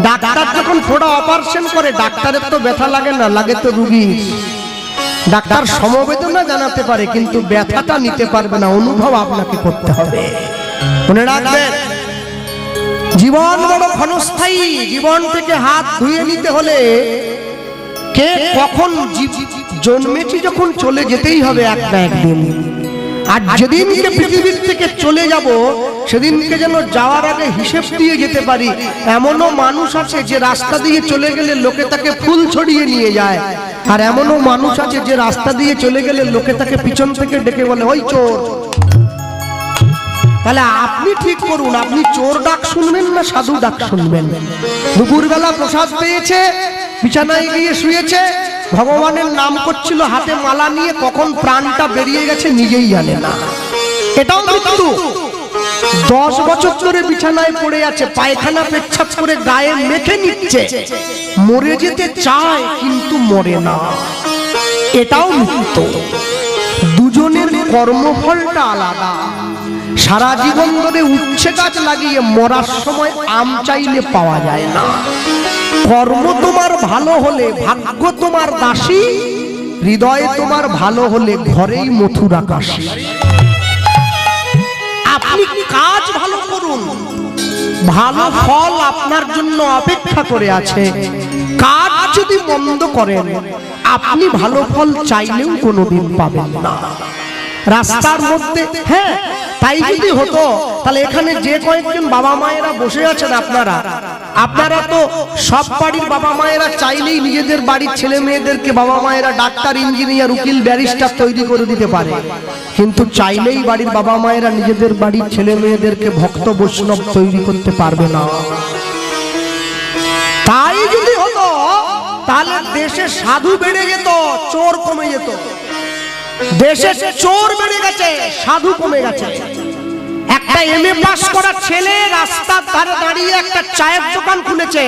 ডাক্তার যখন ফোড়া অপারেশন করে, ডাক্তারের তো ব্যথা লাগে না, লাগে তো রুগীর। ডাক্তার সমবেদনা জানাতে পারে কিন্তু ব্যথাটা নিতে পারবে না, অনুভব আপনাকে করতে হবে। মনে রাখবেন জীবন বড় ক্ষণস্থায়ী। জীবন থেকে হাত ধুয়ে নিতে হলে কে কখন জন্মেছি যখন চলে যেতেই হবে এক না একদিন। আর যেদিনকে পৃথিবীর থেকে চলে যাব সেদিনকে যেন যাওয়ার আগে হিসেব দিয়ে যেতে পারি। এমনও মানুষ আছে যে রাস্তা দিয়ে চলে গেলে লোকে তাকে ফুল ছড়িয়ে নিয়ে যায়, আর এমনও মানুষ আছে যে রাস্তা দিয়ে চলে গেলে লোকে তাকে পিছন থেকে ডেকে বলে ওই চোর। তাহলে আপনি ঠিক করুন, আপনি চোর ডাক শুনবেন না সাধু ডাক শুনবেন? দুপুরবেলা প্রসাদ পেয়েছে, বিছানায় গিয়ে শুয়েছে, ভগবানের নাম করছিল, হাতে মালা নিয়ে কখন প্রাণটা বেরিয়ে গেছে নিজেই জানে না। এটাও মৃত্যু। 10 বছর ধরে বিছানায় পড়ে আছে, পায়খানা পেচ্ছাপ করে গায়ে মেখে নিচ্ছে, মরে যেতে চায় কিন্তু মরে না, এটাও মৃত্যু। দুজনের কর্মফলটা আলাদা। সারা জীবন ধরে উচ্ছে গাছ লাগিয়ে মরার সময় আম চাইলে পাওয়া যায় না। কর্ম তোমার ভালো হলে ভাগ্য তোমার দাসী, হৃদয় তোমার ভালো হলে ঘরেই মথুরা কাশী। আপনি কাজ ভালো করুন, ভালো ফল আপনার জন্য অপেক্ষা করে আছে। কাজ যদি মন্দ করেন, আপনি ভালো ফল চাইলেও কোনোদিন পাবেন না। রাস্তার মধ্যে, হ্যাঁ তাই যদি হতো তাহলে এখানে যে কয়েকজন বাবা মায়েরা বসে আছেন, আপনারা তো সব বাড়ির বাবা মায়েরা চাইলেই নিজেদের বাড়ির ছেলে মেয়েদেরকে বাবা মায়েরা ডাক্তার, ইঞ্জিনিয়ার, উকিল, ব্যারিস্টার তৈরি করে দিতে পারে, কিন্তু চাইলেই বাড়ির বাবা মায়েরা নিজেদের বাড়ির ছেলে মেয়েদেরকে ভক্ত বৈষ্ণব তৈরি করতে পারবে না। তাই যদি হতো তাহলে দেশে সাধু বেড়ে যেত, চোর কমে যেত। দেশে চোর বেড়ে গেছে, সাধু কমে গেছে। একটা এমএ পাস করা ছেলে রাস্তার ধারে দাঁড়িয়ে একটা চায়ের দোকান খুলেছে,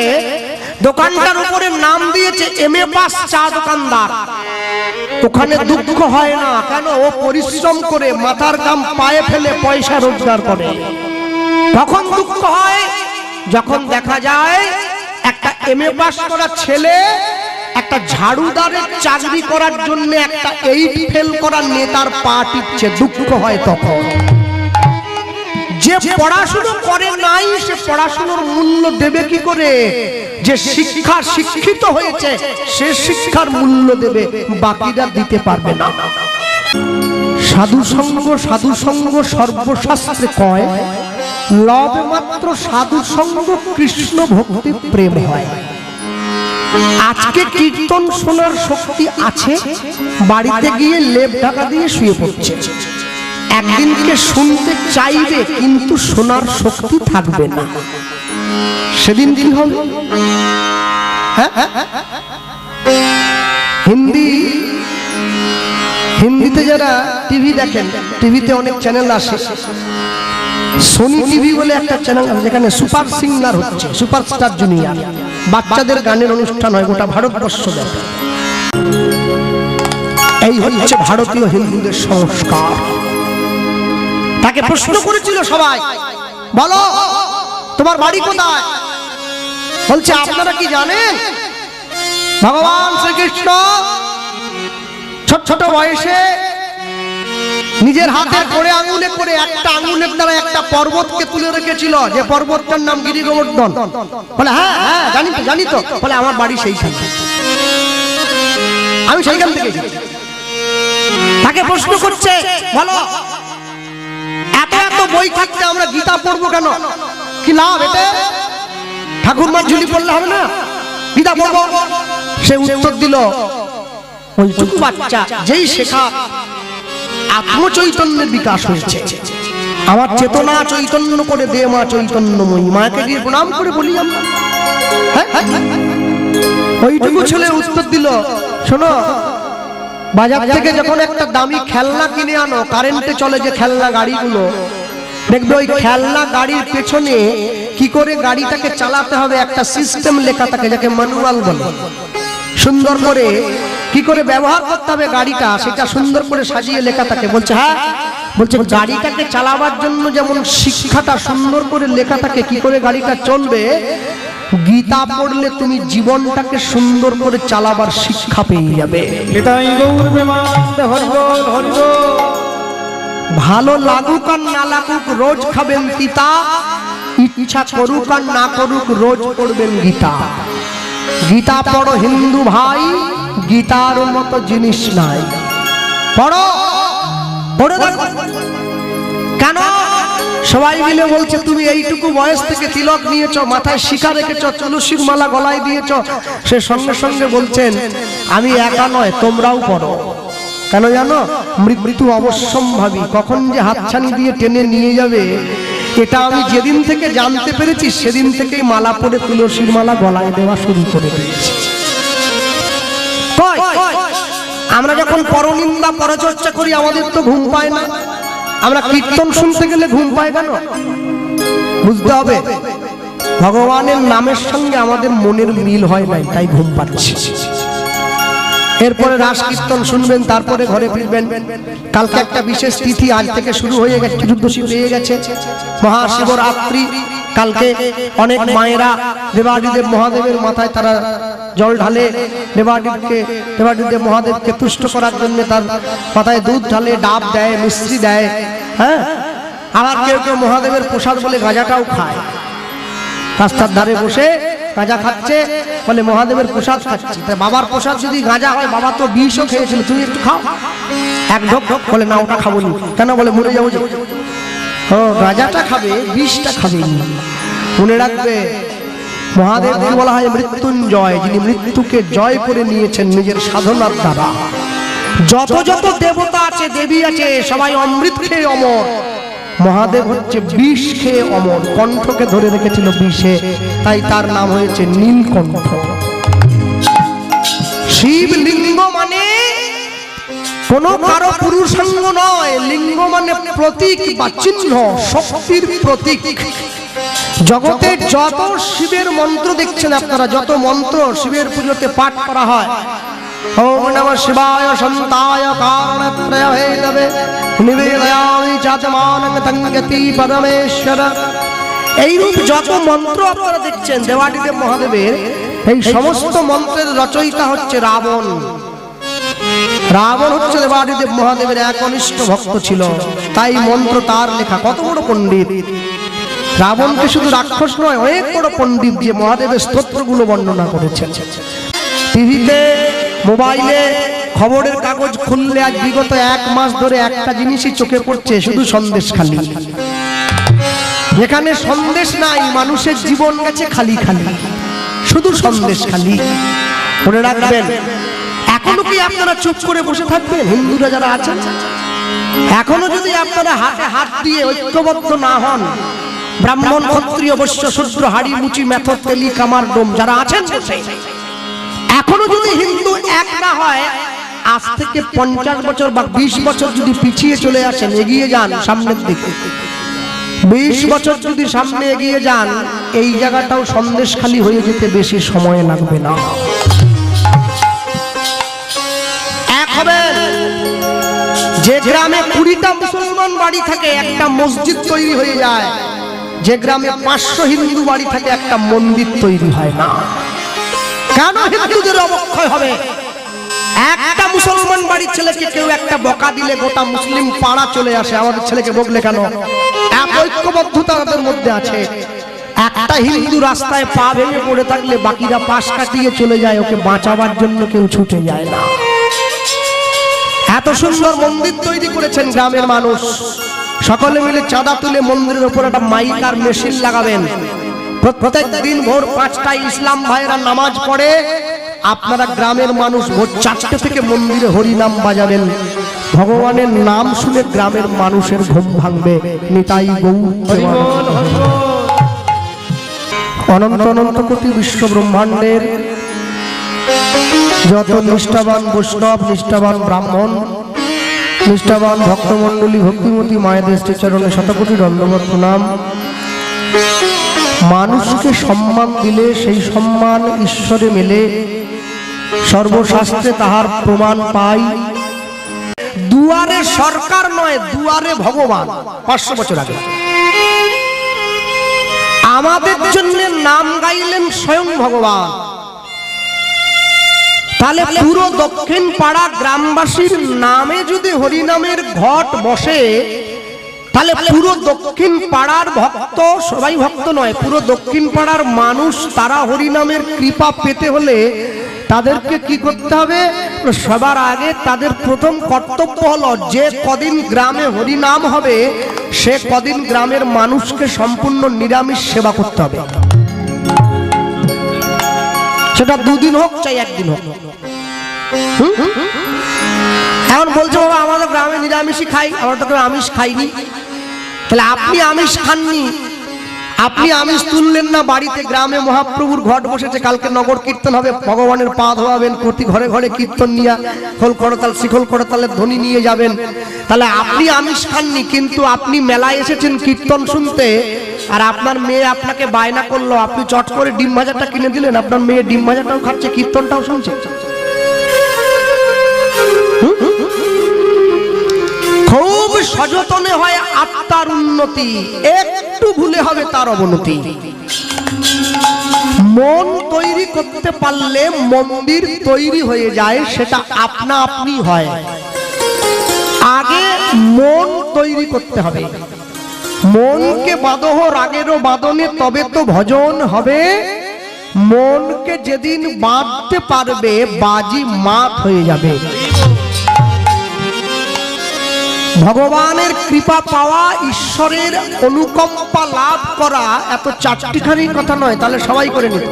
দোকানটার উপরে নাম দিয়েছে এমএ পাস চা দোকানদার। ওখানে দুঃখ হয় না, কেন? ও পরিশ্রম করে মাথার ঘাম পায়ে ফেলে পয়সা রোজগার করে। তখন দুঃখ হয় যখন দেখা যায় একটা এমএ পাস করা ছেলে একটা ঝাড়ুদারের চাকরি করার জন্য একটা 8 ফেল করা নেতার পা টিপছে, দুঃখ হয় তখন। যে পড়াশোনা করে নাই সে পড়াশোনার মূল্য দেবে কি করে? যে শিক্ষা শিক্ষিত হয়েছে সে শিক্ষার মূল্য দেবে, বাকিরা দিতে পারবে না। সাধু সঙ্গ সর্বশাস্ত্রে কয়, লবে মাত্র সাধু সঙ্গ কৃষ্ণ ভক্তি প্রেম হয়। আজকে কীর্তন শোনার শক্তি আছে, বাড়িতে গিয়ে লেপ ঢাকা দিয়ে শুয়ে পড়ছে। একদিনকে শুনতে চাইবে কিন্তু শোনার শক্তি থাকবে না, সেদিন কি হবে? হিন্দিতে যারা টিভি দেখেন, টিভিতে অনেক চ্যানেল আসে। সোনি টিভি বলে একটা চ্যানেল যেখানে সুপার সিঙ্গার হচ্ছে, সুপারস্টার জুনিয়র, বাচ্চাদের গানের অনুষ্ঠান হয়, গোটা ভারতবর্ষ দেখে। এই হচ্ছে ভারতীয় হিন্দুদের সংস্কার। তাকে প্রশ্ন করেছিল সবাই, বলো তোমার বাড়ি কোথায়? বলছে আপনারা কি জানেন ভগবান শ্রীকৃষ্ণ ছোট ছোট বয়সে নিজের হাতের করে আঙুলে করে একটা আঙুলের দ্বারা একটা পর্বতকে তুলে রেখেছিল, যে পর্বতটার নাম গিরি গোবর্ধন। বলে হ্যাঁ হ্যাঁ জানি তো। বলে আমার বাড়ি সেইখানে, আমি সেইখান থেকে। তাকে প্রশ্ন করছে, বলো এত এত বই থাকতে আমরা গীতা পড়বো কেন? কি লাভ এতে? ঠাকুরমার ঝুলি পড়লে হবে না, গীতা পড়বো? সে উত্তর দিল, ওইটুকু বাচ্চা যেই শেখা আত্মচৈতন্যের বিকাশ হয়েছে, আমার চেতনা চৈতন্য করে দে মা চৈতন্যময়ী, মাকে গিয়ে প্রণাম করে বলি আমরা। ওইটুকু ছেলে উত্তর দিল, শোনো বাজার থেকে যখন একটা দামি খেলনা কিনে আনো, কারেন্টে চলে যে খেলনা গাড়িগুলো, দেখবে ওই খেলনা গাড়ির পেছনে কি করে গাড়িটাকে চালাতে হবে একটা সিস্টেম লেখা থাকে, যাকে ম্যানুয়াল বলে। সুন্দর করে কি করে ব্যবহার করতে হবে গাড়িটা, সেটা সুন্দর করে সাজিয়ে লেখা থাকে। বলছে হ্যাঁ, বলছে গাড়িটাকে চালাবার জন্য যেমন শিক্ষাটা সুন্দর করে লেখা থাকে কি করে গাড়িটা চলবে, গীতা পড়লে তুমি জীবনটাকে সুন্দর করে চালাবার শিক্ষা পেয়ে যাবে। ভালো লাগুক আর না লাগুক রোজ খাবেন তিতা, ইচ্ছা করুক আর না করুক রোজ পড়বেন গীতা। গীতা পড়ো হিন্দু ভাই, গীতার মতো জিনিস নাই, পড়ো, পড়ে দেখো। কেন? সবাই মিলে বলছে তুমি এইটুকু বয়স থেকে তিলক নিয়েছ, মাথায় শিখা রেখেছ, তুলসীর মালা গলায় দিয়েছ। সে সঙ্গে সঙ্গে বলছেন আমি একা নয়, তোমরাও পড়ো। কেন জানো? মৃত্যু অবশ্যম্ভাবী, কখন যে হাতছানি দিয়ে টেনে নিয়ে যাবে এটা আমি যেদিন থেকে জানতে পেরেছি সেদিন থেকেই মালা পরে তুলসীর মালা গলায় দেওয়া শুরু করে দিয়েছি। আমরা যখন পরনিন্দা পরচর্চা করি আমাদের তো ঘুম পায় না। আমরা কীর্তন শুনতে গেলে ঘুম পায় কেন? বুঝতে হবে ভগবানের নামের সঙ্গে আমাদের মনের মিল হয় নাই, তাই ঘুম পাচ্ছি। এরপরে রাস কীর্তন শুনবেন, তারপরে ঘরে ফিরবেন। কালকে একটা বিশেষ তিথি, আজ থেকে শুরু হয়ে গেছে, চতুর্দশী পেয়ে গেছে, মহাশিবরাত্রি। কালকে অনেক মায়েরা দেবাদিদেব মহাদেবের মাথায় তারা জল ঢালে, দেবাদিদেব মহাদেবকে তুষ্ট করার জন্য তার মাথায় দুধ ঢালে, ডাব দেয়, মিষ্টি দেয়। হ্যাঁ, আবার কেউ কেউ মহাদেবের প্রসাদ বলে গাঁজাটাও খায়। রাস্তার ধারে বসে গাঁজা খাচ্ছে, বলে মহাদেবের প্রসাদ খাচ্ছে। তাই বাবার প্রসাদ যদি গাঁজা হয়, বাবা তো বিষও খেয়েছিল, তুমি একটু খাও। এক ঢোক ঢোক, বলে না ওটা খাবো নি। কেন? বলে মরে যাবো যে। ও, গাঁজাটা খাবে, বিষটা খাবে। মনে রাখবে মহাদেবকে বলা হয় মৃত্যুঞ্জয়, যিনি মৃত্যুকে জয় করে নিয়েছেন নিজের সাধনার দ্বারা। যত যত দেবতা আছে, দেবী আছে, সবাই অমৃত খেয়ে অমর। মহাদেব হচ্ছে বিষ খেয়ে অমর, কণ্ঠকে ধরে রেখেছিল বিষে, তাই তার নাম হয়েছে নীলকণ্ঠ। শিবলিঙ্গ মানে কোন কারো পুরুষাঙ্গ নয়, লিঙ্গ মানে প্রতীক বা চিহ্ন, শক্তির প্রতীক। জগতে যত শিবের মন্ত্র দেখছেন আপনারা, যত মন্ত্র শিবের পুজোতে পাঠ করা হয়, ওম নমঃ শিবায় শান্তায় কারণত্রয় ভেদবে নিবেদয়ামি চাতমানং তঙ্গতি পরমেশ্বর। এইরূপ যত মন্ত্র আপনারা দেখছেন দেবাদিদেব মহাদেবের, এই সমস্ত মন্ত্রের রচয়িতা হচ্ছে রাবণ। রাবণ হচ্ছে দেবাদিদেব মহাদেবের একনিষ্ঠ ভক্ত ছিল, তাই মন্ত্র তার লেখা। কত বড় পণ্ডিত রাবণকে! শুধু রাক্ষস নয়, অনেক বড় পণ্ডিত, যে মহাদেবের স্তোত্রগুলো বর্ণনা করেছেন। টিভিতে, মোবাইলে, খবরের কাগজ খুললে আজ বিগত 1 মাস ধরে একটা জিনিসই চোখে পড়ছে, শুধু সন্দেশখালি। যেখানে সন্দেশ নাই, মানুষের জীবন গেছে খালি খালি, শুধু সন্দেশখালি। মনে রাখবেন, এখনো কি আপনারা চুপ করে বসে থাকবেন? হিন্দুরা যারা আছেন, এখনো যদি আপনারা হাতে হাত দিয়ে ঐক্যবদ্ধ না হন, ব্রাহ্মণ, ক্ষত্রিয়, বৈশ্য, শূদ্র, হাড়ি, মুচি, মেথর, তেলি, কামার, ডোম যারা আছেন, এখনো যদি হিন্দু এক না হয়, আজ থেকে 50 বছর বা 20 বছর যদি পিছিয়ে চলে আসেন, এগিয়ে যান সামনের দিকে, 20 বছর যদি সামনে এগিয়ে যান, এই জায়গাটাও সন্দেশখালি হয়ে যেতে বেশি সময় লাগবে না। এক হবেন। যে গ্রামে 20টা মুসলমান বাড়ি থাকে, একটা মসজিদ তৈরি হয়ে যায়। যে গ্রামে 500 হিন্দু বাড়ি থাকে, একটা মন্দির তৈরি হয় না। কেন হিন্দুদের অবক্ষয় হবে? একটা মুসলমান বাড়ির ছেলেকে কেউ একটা বকা দিলে গোটা মুসলিম পাড়া চলে আসে, আমাদের ছেলেকে বকলে কেন? এক ঐক্যবদ্ধতা তাদের মধ্যে আছে। একটা হিন্দু রাস্তায় পা ভেঙে পড়ে থাকলে বাকিরা পাশ কাটিয়ে চলে যায়, ওকে বাঁচাবার জন্য কেউ ছুটে যায় না। এত সুন্দর মন্দির তৈরি করেছেন গ্রামের মানুষ। সকলে মিলে চাঁদা তুলে মন্দিরের উপর একটা মাইক আর মেশিন লাগাবেন। প্রত্যেক দিন ভোর 5টায় ইসলাম ভাইয়েরা নামাজ পড়ে, আপনারা গ্রামের মানুষ ভোর 4টে থেকে মন্দিরে হরিনাম বাজাবেন। ভগবানের নাম শুনে গ্রামের মানুষের ঘুম ভাঙবে। নিতাই গৌর। অনন্ত অনন্ত কোটি বিশ্ব ব্রহ্মাণ্ডের যত নিষ্ঠাবান বৈষ্ণব, নিষ্ঠাবান ব্রাহ্মণ, নিষ্ঠাবান ভক্তমণ্ডলী, ভক্তিমতী মায়েদের শ্রীচরণে শতকোটি দণ্ডবত প্রণাম। মানুষকে সম্মান দিলে সেই সম্মান ঈশ্বরে মেলে, সর্বশাস্ত্রে তাহার প্রমাণ পাই। দুয়ারে সরকার নয়, দুয়ারে ভগবান। 500 বছর আগে আমাদের জন্য নাম গাইলেন স্বয়ং ভগবান। তাহলে পুরো দক্ষিণ পাড়া গ্রামবাসীর নামে যদি হরিনামের ঘট বসে, তাহলে পুরো দক্ষিণ পাড়ার ভক্ত, সবাই ভক্ত নয়, পুরো দক্ষিণ পাড়ার মানুষ তারা হরিনামের কৃপা পেতে হলে তাদেরকে কি করতে হবে? সবার আগে তাদের প্রথম কর্তব্য হলো, যে কদিন গ্রামে হরিনাম হবে সে কদিন গ্রামের মানুষকে সম্পূর্ণ নিরামিষ সেবা করতে হবে। সেটা 2 দিন হোক, চাই 1 দিন হোক। এখন বলছে বাবা আমাদের গ্রামে নিরামিষই খাই, আমরা তো কেউ আমিষ খাইনি। তাহলে আপনি আমিষ খাননি, আপনি আমিষ তুললেন না বাড়িতে, গ্রামে মহাপ্রভুর ঘট বসেছে, কালকে নগর কীর্তন হবে, ভগবানের পা ধোয়াবেন, প্রতি ঘরে ঘরে কীর্তন নিয়ে খোল করতাল শিখল করতালের ধ্বনি নিয়ে যাবেন। তাহলে আপনি আমিষ খাননি, কিন্তু আপনি মেলায় এসেছেন কীর্তন শুনতে, আর আপনার মেয়ে আপনাকে বায়না করলো, আপনি চট করে ডিম ভাজাটা কিনে দিলেন, আপনার মেয়ে ডিম ভাজাটাও খাচ্ছে, কীর্তনটাও শুনছে। খুব সযতনে হয় আত্মার উন্নতি, একটু ভুলে হবে তার অবনতি। মন তৈরি করতে পারলে মন্দির তৈরি হয়ে যায়, সেটা আপনা আপনি হয়। আগে মন তৈরি করতে হবে, মনকে বাঁধো রাগেরও বাঁধনে, তবে তো ভজন হবে। মনকে যেদিন বাঁধতে পারবে বাজি মাত হয়ে যাবে। ভগবানের কৃপা পাওয়া, ঈশ্বরের অনুকম্পা লাভ করা এত চারটিখানি কথা নয়, তাহলে সবাই করে নিত।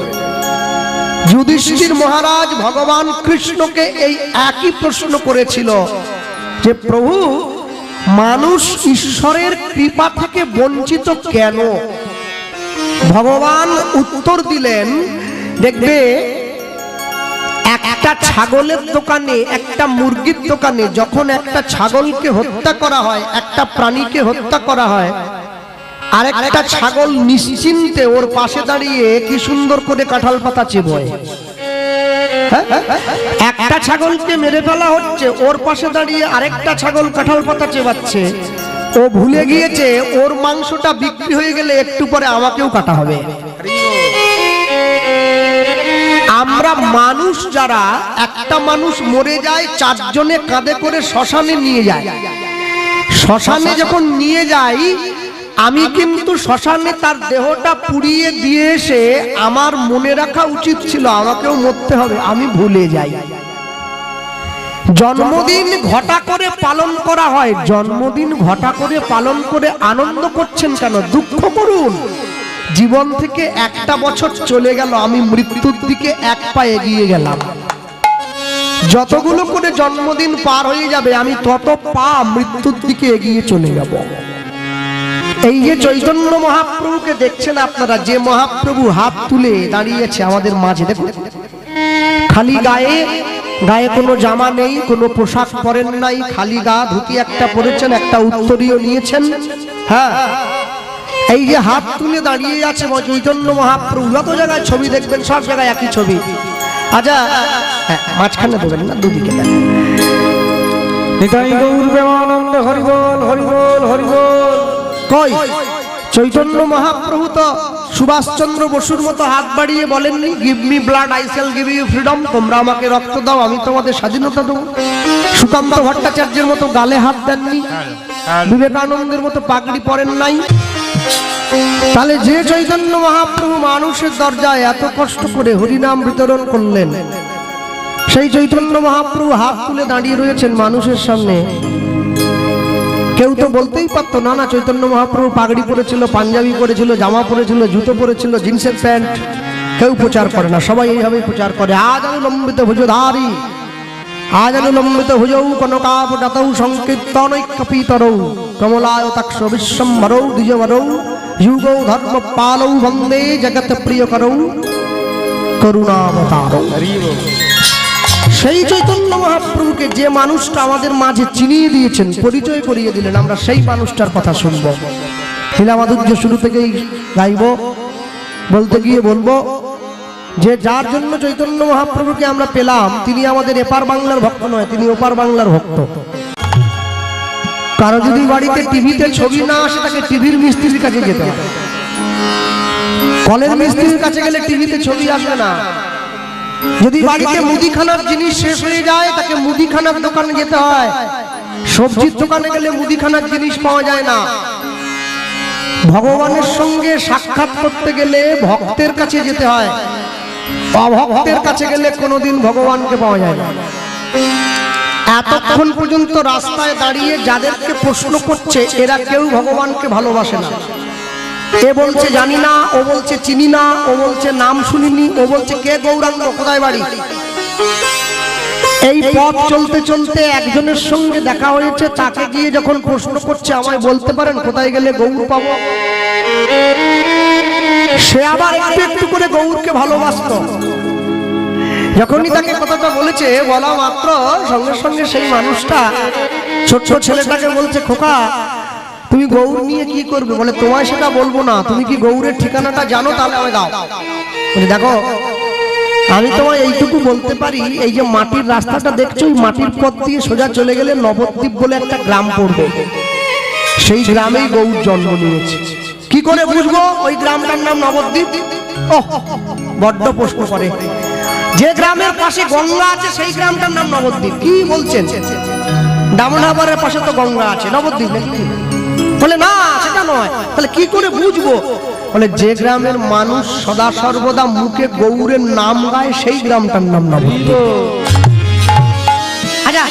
যুধিষ্ঠির মহারাজ ভগবান কৃষ্ণকে এই একই প্রশ্ন করেছিল যে প্রভু, মানুষ ঈশ্বরের কৃপা থেকে বঞ্চিত কেন? ভগবান উত্তর দিলেন, দেখবে একটা ছাগলের দোকানে, একটা মুরগির দোকানে যখন একটা ছাগলকে হত্যা করা হয়, একটা প্রাণীকে হত্যা করা হয়, আর একটা ছাগল নিশ্চিন্তে ওর পাশে দাঁড়িয়ে কি সুন্দর করে কাঁঠাল পাতা চেবোয়। একটা ছাগলকে মেরে ফেলা হচ্ছে, ওর পাশে দাঁড়িয়ে আরেকটা ছাগল কাঁঠাল পাতা চেবাচ্ছে। ও ভুলে গিয়েছে ওর মাংসটা বিক্রি হয়ে গেলে একটু পরে আমাকেও কাটা হবে। আমরা মানুষ যারা, একটা মানুষ মরে যায়, চারজনে কাঁধে করে শ্মশানে নিয়ে যায়। শ্মশানে যখন নিয়ে যাই, আমি কিন্তু শ্মশানে তার দেহটা পুড়িয়ে দিয়ে এসে আমার মনে রাখা উচিত ছিল আমাকেও মরতে হবে, আমি ভুলে যাই। জন্মদিন ঘটা করে পালন করা হয়, জন্মদিন ঘটা করে পালন করে আনন্দ করছেন কেন? দুঃখ করুন। জীবন থেকে একটা বছর চলে গেল, আমি মৃত্যুর দিকে এক পা এগিয়ে গেলাম। যতগুলো করে জন্মদিন পার হয়ে যাবে, আমি তত পা মৃত্যুর দিকে এগিয়ে চলে যাব। এই যে চৈতন্য মহাপ্রভুকে দেখছেন আপনারা, যে মহাপ্রভু হাত তুলে দাঁড়িয়েছে আমাদের মাঝে, দেখুন খালি গায়ে, গায়ে কোনো জামা নেই, কোনো পোশাক পরেন নাই, খালি গা, ধুতি একটা পরেছেন, একটা উত্তরীয় নিয়েছেন। হ্যাঁ, এই যে হাত তুলে দাঁড়িয়ে আছে চৈতন্য মহাপ্রভু, যত জায়গায় ছবি দেখবেন সব জায়গায় একই ছবি। আচ্ছা, মাঝখানে দেবেন না, দুদিকে দেন। নিতাই গৌর প্রেমানন্দ, হরি বল হরি বল হরি বল। কই চৈতন্য মহাপ্রভু তো সুভাষচন্দ্র বসুর মতো হাত বাড়িয়ে বলেননি, give me blood I shall give you freedom, তোমরা আমাকে রক্ত দাও আমি তোমাদের স্বাধীনতা দেবো। সুকান্ত ভট্টাচার্যের মতো গালে হাত দেননি, বিবেকানন্দের মতো পাগড়ি পরেন নাই। তাহলে যে চৈতন্য মহাপ্রভু মানুষের দরজায় এত কষ্ট করে হরিনাম বিতরণ করলেন, সেই চৈতন্য মহাপ্রভু হাত তুলে দাঁড়িয়ে রয়েছেন মানুষের সামনে। কেউ তো বলতেই পারতো না, না চৈতন্য মহাপ্রভু পাগড়ি পরেছিল, পাঞ্জাবি পরেছিল, জামা পরেছিল, জুতো পরেছিল, জিন্সের প্যান্ট। কেউ প্রচার করে না, সবাই এইভাবেই প্রচার করে। আজ অনুলম্বিত ভুজধারী, আজ অনুলম্বিত ভুজৌ কনকাবদাতৌ সংকীর্তনৈকপিতরৌ কমলায়তাক্ষ বিশ্বম্ভরৌ দ্বিজবরৌ যুগৌ ধর্ম পালৌ বন্দে জগৎ প্রিয়করৌ করুণাবতারৌ। সেই চৈতন্য মহাপ্রভুকে যে মানুষটা আমাদের মাঝে চিনিয়ে দিয়েছেন, পরিচয় করিয়ে দিলেন, আমরা সেই মানুষটার কথা শুনব। লীলামাধুর্য শুরু থেকেই গাইব, বলতে গিয়ে বলবো যে যার জন্য চৈতন্য মহাপ্রভুকে আমরা পেলাম, তিনি আমাদের এপার বাংলার ভক্ত নয়, তিনি ওপার বাংলার ভক্ত। কারো যদি বাড়িতে টিভিতে ছবি না আসে, তাকে টিভির মিস্ত্রির কাছে যেতে হবে। কলের মিস্ত্রির কাছে গেলে টিভিতে ছবি আসবে না। যদি বাড়িতে মুদিখানার জিনিস শেষ হয়ে যায়, তাকে মুদিখানার দোকানে যেতে হয়। সবজির দোকানে গেলে মুদিখানার জিনিস পাওয়া যায় না। ভগবানের সঙ্গে সাক্ষাৎ করতে গেলে ভক্তের কাছে যেতে হয়, অভক্তের কাছে গেলে কোনোদিন ভগবানকে পাওয়া যায় না। এতক্ষণ পর্যন্ত রাস্তায় দাঁড়িয়ে যাদেরকে প্রশ্ন করছে, এরা কেউ ভগবানকে ভালোবাসে না। এ বলছে জানি না, ও বলছে চিনি না, ও বলছে নাম শুনিনি, ও বলছে কে গৌরাঙ্গ, কোথায় বাড়ি। এই পথ চলতে চলতে একজনের সঙ্গে দেখা হয়েছে, তাকে গিয়ে যখন প্রশ্ন করছে, আমায় বলতে পারেন কোথায় গেলে গৌর পাবো। সে আবার একটু একটু করে গৌরকে ভালোবাসতো। যখনই তাকে কথাটা বলেছে, বলা মাত্র সঙ্গে সঙ্গে সেই মানুষটা ছোট্ট ছেলেটাকে বলছে, খোকা তুমি গৌর নিয়ে কি করবে? বলে তোমায় সেটা বলবো না, তুমি কি গৌরের ঠিকানাটা জানো? তাহলে আমায় দাও। বলে দেখো আমি তোমায় এইটুকু বলতে পারি, এই যে মাটির রাস্তাটা দেখছো, এই মাটির পথ দিয়ে সোজা চলে গেলে নবদ্বীপ বলে একটা গ্রাম পড়বে, সেই গ্রামেই গৌর জন্ম নিয়েছে। কি করে বুঝবো ওই গ্রামটার নাম নবদ্বীপ? ওহ, বড্ড প্রশ্ন করে। যে গ্রামের পাশে গঙ্গা আছে সেই গ্রামটার নাম নবদ্বীপ। কি বলছেন? দামোনাবারের পাশে তো গঙ্গা আছে, নবদ্বীপ নাকি? বলে না, সেটা নয়। তাহলে কি করে বুঝবো? বলে যে গ্রামের মানুষ সদা সর্বদা মুখে গৌরের নাম গায় সেই গ্রামটার নাম নবদ্বীপ। আচ্ছা,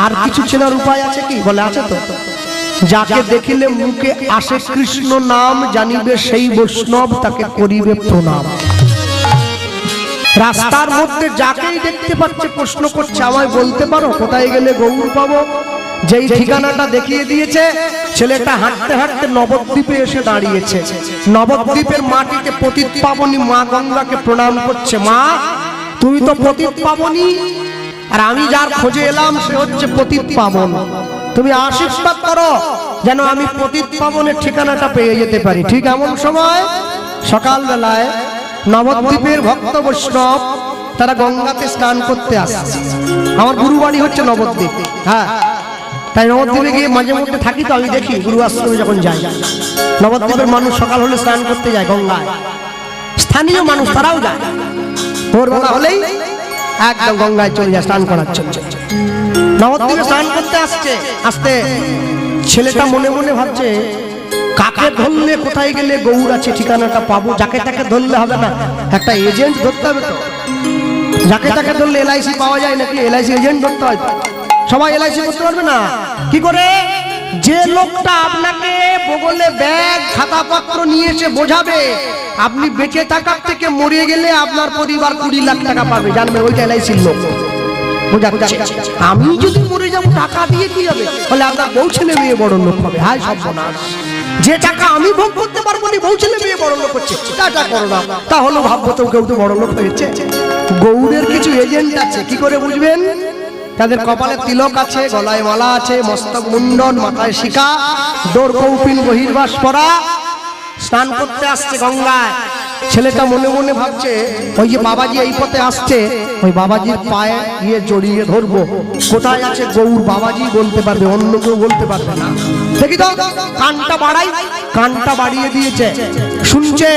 আর কিছু চেনার উপায় আছে কি? বলে আছে তো। যাকে দেখিলে মুখে আসে কৃষ্ণ নাম, জানিবে সেই বৈষ্ণব, তাকে করিবে প্রণাম। রাস্তার মধ্যে যাকেই দেখতে পাচ্ছে প্রশ্ন করছে, আমায় বলতে পারো কোথায় গেলে গৌর পাবো? যেই ঠিকানাটা দেখিয়ে দিয়েছে, ছেলেটা হাঁটতে হাঁটতে নবদ্বীপে এসে দাঁড়িয়েছে। নবদ্বীপের মাটিতে পতিত পাবনী মা গঙ্গাকে প্রণাম করছে। মা, তুমি তো পতিত পাবনী, আর আমি যার খোঁজে এলাম সে হচ্ছে পতিত পাবন। তুমি আশীর্বাদ করো যেন আমি পতিত পাবনের ঠিকানাটা পেয়ে যেতে পারি। ঠিক এমন সময় সকালবেলায় নবদ্বীপের ভক্ত বৈষ্ণব তারা গঙ্গাতে স্নান করতে আসছে। আমার গুরু বাড়ি হচ্ছে নবদ্বীপ। হ্যাঁ, তাই নবদ্বীপে গিয়ে মাঝে মধ্যে থাকি, তো আমি দেখি গুরু আশ্রমে যখন যাই, নবদ্বীপের মানুষ সকাল হলে স্নান করতে যায় গঙ্গায়। স্থানীয় মানুষ তারাও যায়, ভোরবেলা হলেই একদম গঙ্গায় চলে যায় স্নান করার জন্য। নবদ্বীপে স্নান করতে আসতে ছেলেটা মনে মনে ভাবছে, কাকে ধরলে কোথায় গেলে গৌর আছে ঠিকানাটা পাবো? যাকে তাকে ধরলে হবে না, একটা এজেন্ট ধরতে হবে তো। যাকে তাকে ধরলে এলআইসি পাওয়া যায় নাকি? এলআইসি এজেন্ট ধরতে হয়। সবাই এলআইসি করতে পারবে না। কি করে? যে লোকটা আপনাকে বগলে ব্যাগ খাতাপত্র নিয়ে এসে বোঝাবে আপনি বেঁচে থাকার থেকে মরে গেলে আপনার পরিবার 20 লাখ টাকা পাবে, জানবেন ওইটা এলআইসির লোক। আমি যদি মরে যাবো টাকা দিয়ে কি হবে? বলে আপনার বউ ছেলে মেয়ে বড় লোক হবে। হায় সর্বনাশ, যে টাকা আমি ভোগ করতে পারবো না, বউ ছেলে মেয়ে বড় লোক হচ্ছে, টাকা করো না। তাহলে ভাববো তো কেউ তো বড় লোক হয়েছে। গৌরের কিছু এজেন্ট আছে, কি করে বুঝবেন? তাদের কপালে তিলক আছে, গলায় মালা আছে, মস্তক মুন্ডন, মাথায় শিখা, ডোর কৌপিন বহির্বাস পরা, স্নান করতে আসছে গঙ্গায়। ছেলেটা মনে মনে ভাবছে, ওই যে বাবাজি এই পথে আসছে, ওই বাবাজির পায়ে গিয়ে জড়িয়ে ধরবো। কোথায় আছে গৌর বাবাজি বলতে পারবে, অন্য কেউ বলতে পারবে না। দেখি তো, কানটা বাড়াই। কানটা বাড়িয়ে দিয়েছে, শুনছে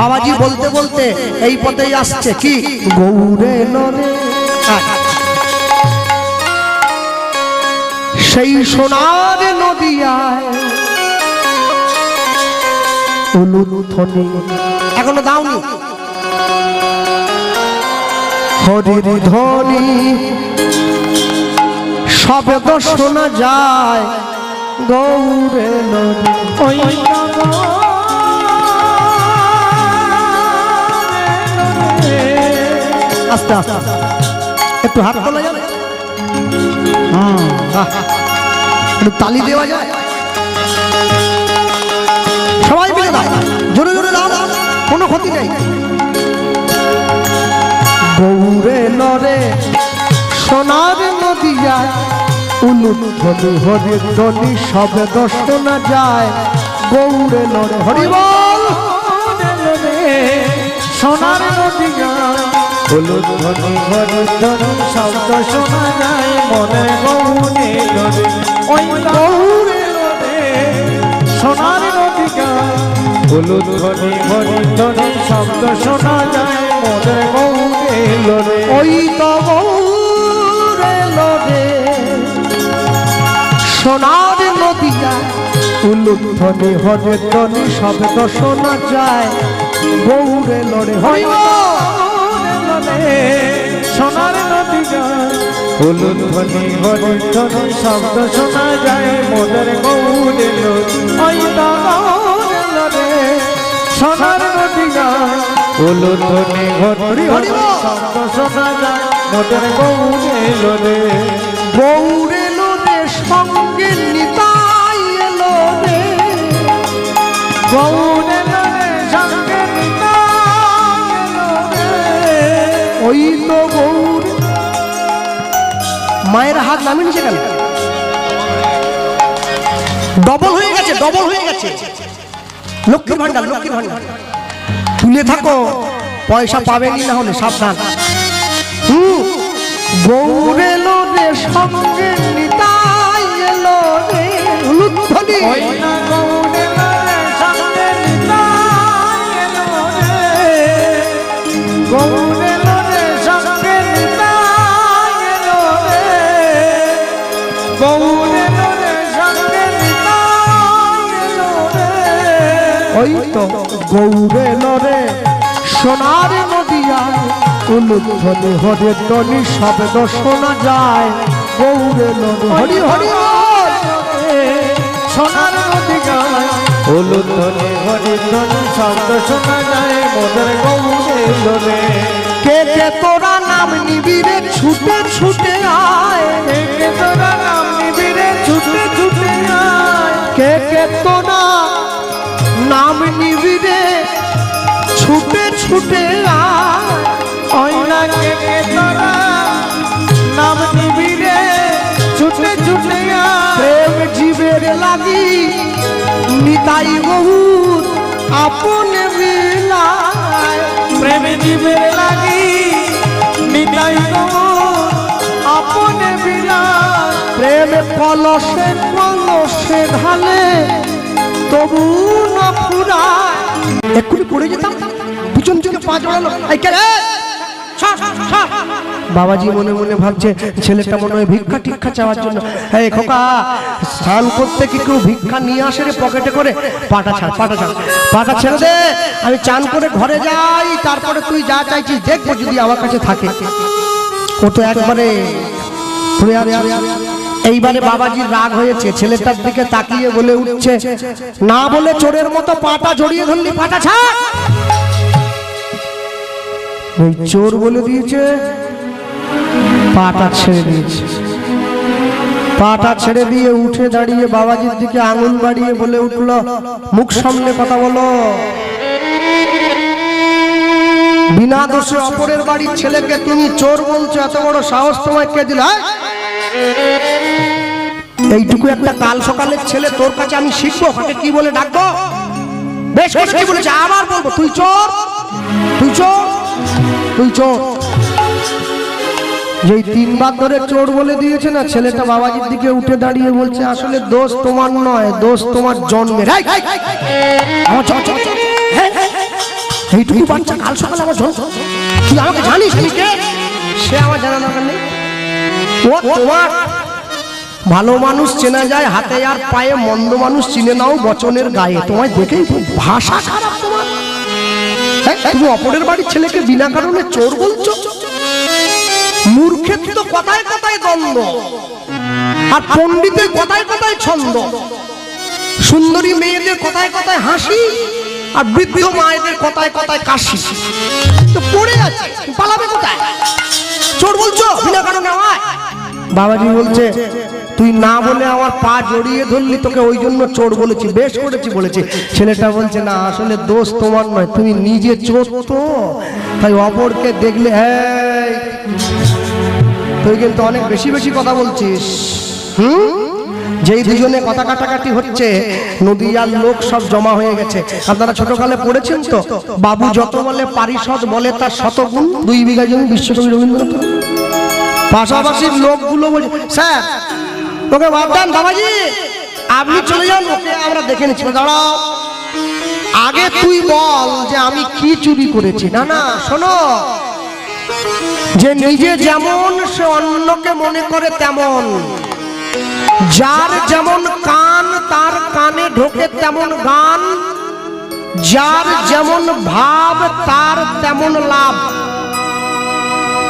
বাবাজি বলতে বলতে এই পথেই আসছে। কি? গৌরে নরে সেই সোনার নদিয়ায় উলুধ্বনি এখনো দাওনি, হরির ধ্বনি শব্দ শোনা যায় গৌরে নদী। ওই আস্তে আস্তে একটু হাত তোলা যাবে, একটু তালি দেওয়া যায়, সবাই মিলে দাও, জোরে জোরে দাও, কোনো ক্ষতি নেই। গৌরে নরে সোনার নদিয়া উলুধ্বনি হরির ধ্বনি শব্দ শোনা যায় গৌরে নরে। হরি বল। সোনার নদিয়া উলুধ্বনি হরির ধ্বনি শব্দ শোনা যায় মনে গৌরে নরে। ওই গৌরে নরে সোনার নদিয়া উলুধ্বনি হরির ধ্বনি শব্দ শোনা যায় মনে গৌরে নরে। ওই তো গৌরে নরে সোনার নদিয়া উলুধ্বনি হরির ধ্বনি শব্দ শোনা যায় গৌরে নরে। হরি সোনার নদিয়া উলুধ্বনি হরির ধ্বনি শব্দ শোনা যায় মোদের গৌরে নরে। ওই তো গৌরে নরে সোনার নদিয়া উলুধ্বনি হরির শব্দ শোনা যায় মোদের গৌরে নরে। গৌরে নরে সঙ্গে নিতাই এলো রে, গৌরে নরে মায়ের হাত নামিয়ে নিচে কেন? ডবল হয়ে গেছে, ডবল হয়ে গেছে। লক্ষ্মীর ভান্ডার, লক্ষ্মীর ভান্ডার তুলে থাকো, পয়সা পাবেনি না হলে সাবধান। গৌর এলো রে সঙ্গে নিতাই এলো রে, লুৎফলি ওই না গৌর এলো রে সঙ্গে নিতাই এলো রে, গৌর এলো রে সঙ্গে নিতাই এলো রে, গৌর এলো রে সঙ্গে নিতাই এলো রে। ওই তো গৌর এলো রে সোনার নদিয়া, উলুধ্বনি হরে ধ্বনি শব্দ শোনা যায়। গৌর এলো রে হরি হরি বল। সোনার নদী গায় উলুধ্বনি হরি ধ্বনি শব্দ শোনা যায়, মোদের গৌর এলো রে। কে কে তোরা নাম নিবি রে ছুটে ছুটে আয়, কে তোরা নাম নিবি রে ছুটে ছুটে আয়, কে কে তোরা নাম নিবি রে ছুটে ছুটে আয়। ওই না কে কে তোরা নাম নিবি রে ছুটে ছুটে আয়। প্রেম জীবের লাগি নিতাই বহুত আপন বিলায়, প্রেম জীবের লাগি নিতাই গৌর আপনে বিলাস। প্রেম কলসে কলসে ঢালে তবু না ফুরায়। এক্ষুনি পড়ে যেতাম, পিছন থেকে পা জড়ালো। বাবাজি মনে মনে ভাবছে ছেলেটা মনে হয় ভিক্ষা টিক্ষা চাওয়ার জন্য। হ্যাঁ খোকা, স্নান করতে কি কেউ ভিক্ষা নিয়ে আসে রে পকেটে করে? পাটা ছাড়, পাটা ছাড়, পাটা ছেড়ে দে, আমি চান করে ঘরে যাই, তারপরে তুই যা চাইছিস দেখবো যদি আমার কাছে থাকে। ও তো একবারে ঘুরে আসছে। এইবারে বাবাজির রাগ হয়েছে, ছেলেটার দিকে তাকিয়ে বলে উঠছে, না বলে চোরের মতো পাটা জড়িয়ে ধরলি, পাটা ছাড়। ওই চোর বলে দিয়েছে, পাটা ছেড়ে দিয়েছে। পাটা ছেড়ে দিয়ে উঠে দাঁড়িয়ে বাবাজির দিকে আঙুল বাড়িয়ে বলে উঠলো, মুখ সামনে কথা বলো। বিনা দোষে অপরের বাড়ির ছেলেকে তুমি চোর বলছো, এত বড় সাহস তোমায় কে দিল? এইটুকু একটা কাল সকালের ছেলে, তোর কাছে আমি শিখবো কাকে কি বলে ডাকবো? বেশ করে কি বলেছে, আবার বলবো, তুই চোর, তুই চোর, তুই চোর। যেই তিনবার ধরে চোর বলে দিয়েছে না, ছেলেটা বাবাজির দিকে উঠে দাঁড়িয়ে বলছে, আসলে দোষ তোমার নয়, দোষ তোমার জন্মের। এইটুকু বাচ্চা কাল সকালে আমার জন্ম, তুই আমাকে জানিস আমি কে? সে আমার জানা দরকার নেই। ও তোমার ভালো মানুষ চেনা যায় হাতে আর পায়ে, মন্দ মানুষ চিনে নাও বচনের গায়ে। তোমায় দেখেই ভাষা খারাপ তোমার। তুমি অপরের বাড়ির ছেলেকে বিনা কারণে চোর বলছো? মূর্খের তো কথায় কথায় দ্বন্দ্ব, আর পণ্ডিতের কথায় কথায় ছন্দ। সুন্দরী মেয়েদের কথায় কথায় হাসি, আর বৃদ্ধ মায়েদের কথায় কথায় কাশি। তো পড়ে আছে, পালাবে কোথায়? চোর বলছো বিনা কারণে আমায়? বাবাজি বলছে, তুই না বলে আমার পা জড়িয়ে ধরলি, তোকে ওই জন্য চোর বলেছি, বেশ করেছি বলেছি। ছেলেটা বলছে, না আসলে দোষ তোমার নয়, তুমি নিজে চোর তো, তাই অপরকে দেখলে এই তুই কিন্তু অনেক বেশি বেশি কথা বলছিস। যেই দুজনে কথা কাটাকাটি হচ্ছে, নদীয়ার লোক সব জমা হয়ে গেছে। আপনারা ছোটকালে পড়েছেন তো, বাবু যত বলে পারিষদ বলে তার শতগুণ। 2 বিঘা জমি বিশ্বকবি রবীন্দ্রনাথ। পাশাপাশি লোকগুলো বলছে, স্যার ওকে বাদ দেন বাবাজি, আপনি চলে যান, ওকে আমরা দেখে নিচ্ছি। দাঁড়াও, আগে তুই বল যে আমি কি চুরি করেছি। না না শোনো, যে নিজে যেমন সে অন্যকে মনে করে তেমন, যার যেমন কান তার কানে ঢোকে তেমন গান, যার যেমন ভাব তার তেমন লাভ।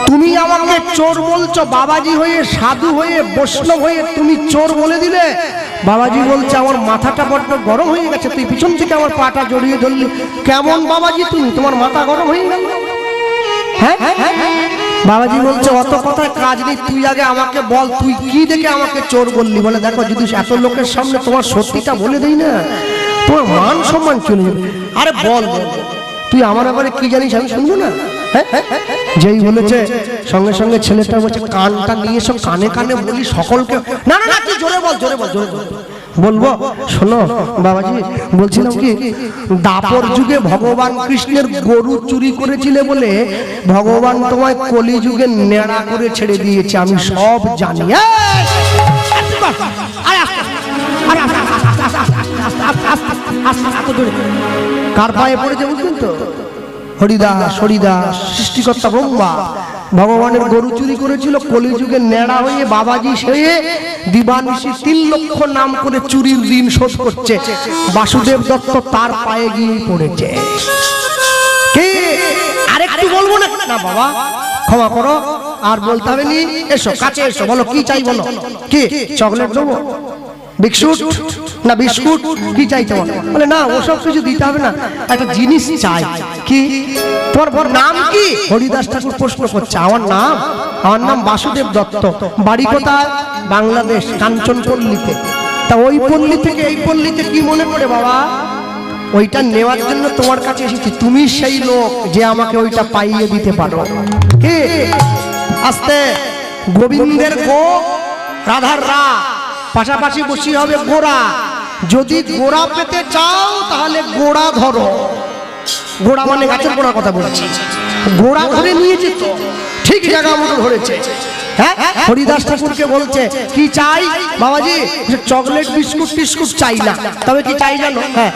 তুমি আমাকে চোর বলছো, বাবাজি হয়ে, সাধু হয়ে, বৈষ্ণব হয়ে তুমি চোর বলে দিলে। বাবাজি বলছে, আমার মাথাটা বড্ড গরম হয়ে গেছে, তুই পিছন থেকে আমার পাটা জড়িয়ে ধরলি। কেমন বাবাজি তুমি, তোমার মাথা গরম হয়ে গেল? হ্যাঁ বাবাজি বলছে, অত কথায় কাজ নেই, তুই আগে আমাকে বল তুই কি দেখে আমাকে চোর বললি। বলে, দেখো যদি এত লোকের সামনে তোমার সত্যিটা বলে দেই না, তোমার মান সম্মান চলে যাবে। আরে বল তুই আমার ব্যাপারে কি জানিস, আমি শুনবো না? যেই বলেছে সঙ্গে সঙ্গে ছেলেটা বলছে কানটা নিয়ে এসো, কানে কানে বলি সকলকে। না না না, তুই জোরে বল, জোরে বল, জোরে বল। বলবো শোনো বাবাজি, বলছিলাম কি, দাপর যুগে ভগবান কৃষ্ণের গরু চুরি করেছিলে বলে ভগবান তোমায় কলি যুগে নেড়া করে ছেড়ে দিয়েছে, আমি সব জানি। কার পায়ে পড়েছে বুঝলেন তো? হরিদাস, হরিদাস সৃষ্টিকর্তা ব্রহ্মা ভগবানের গরু চুরি করেছিল, কলিযুগে নেড়া হয়ে বাবাজি হয়ে দিবানিশি 3 লক্ষ নাম করে চুরির ঋণ শোধ করছে। বাসুদেব দত্ত তার পায়ে গিয়ে পড়েছে। কে আরেকটু বলবো না? না বাবা ক্ষমা করো, আর বলতে হবে নি। এসো কাছে এসো, বলো কি চাই বলো। কি চকলেট দেবো, বিস্কুট না বিস্কুট, কি চাইতে বলে? না ওসব কিছু দিতে হবে না, একটা জিনিস চাই। কি তোমার নাম কি? হরিদাস ঠাকুর প্রশ্ন করছে। আমার নাম বাসুদেব দত্ত। বাড়ি কোথায়? বাংলাদেশ, কাঞ্চনপল্লীতে। তা ওই পল্লী থেকে এই পল্লীতে কি মনে করে বাবা? ওইটা নেওয়ার জন্য তোমার কাছে এসেছি। তুমি সেই লোক যে আমাকে ওইটা পাইয়ে দিতে পারো। কি আস্তে, গোবিন্দের গো, রাধার রা, পাশাপাশি বসি হবে গোড়া। যদি গোড়া পেতে চাও তাহলে গোড়া ধরো। গোড়া মানে গাছের গোড়া কথা বলছি। গোড়া ধরে নিয়েছে তো ঠিক জায়গা মতো ধরেছে। হ্যাঁ, হরিদাস ঠাকুরকে বলছে কি চাই বাবাজি? চকলেট বিস্কুট টিস্কুট চাই না, তবে কি চাই জানো? হ্যাঁ,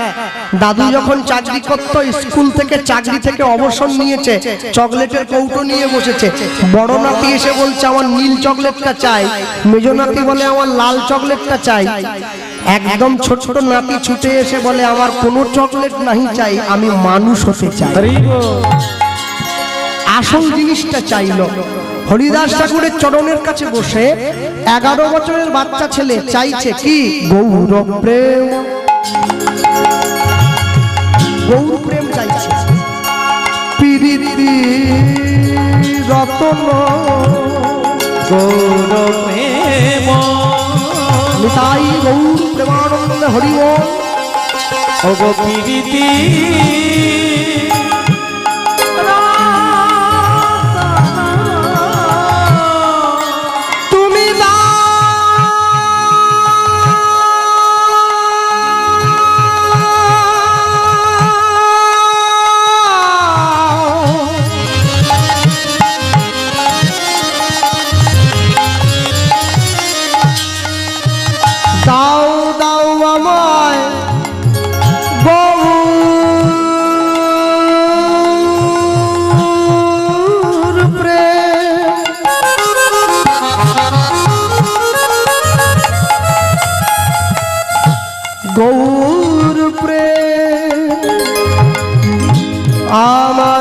দাদু যখন চাকরি করতো, স্কুল থেকে চাকরি থেকে অবসর নিয়েছে, চকলেটের কৌটো নিয়ে বসেছে। বড় নাতি এসে বলছে আমার নীল চকলেটটা চাই, মেজো নাতি বলে আমার লাল চকলেটটা চাই। একদম ছোট নাতি ছুটে এসে বলে আমার কোনো চকলেট নাহি চাই, আমি মানুষ হতে চাই। আসল জিনিসটা চাইলো। হরিদাস ঠাকুরের চরণের কাছে বসে 11 বছরের বাচ্চা ছেলে চাইছে কি? গৌর প্রেম, গৌর প্রেম চাইছে। প্রীতি রতন গৌর প্রেম, নিতাই গৌর প্রেমানন্দ হরি বল। ও গো প্রীতি দাও দাও আমায় গৌর প্রেম, গৌর প্রেম আমার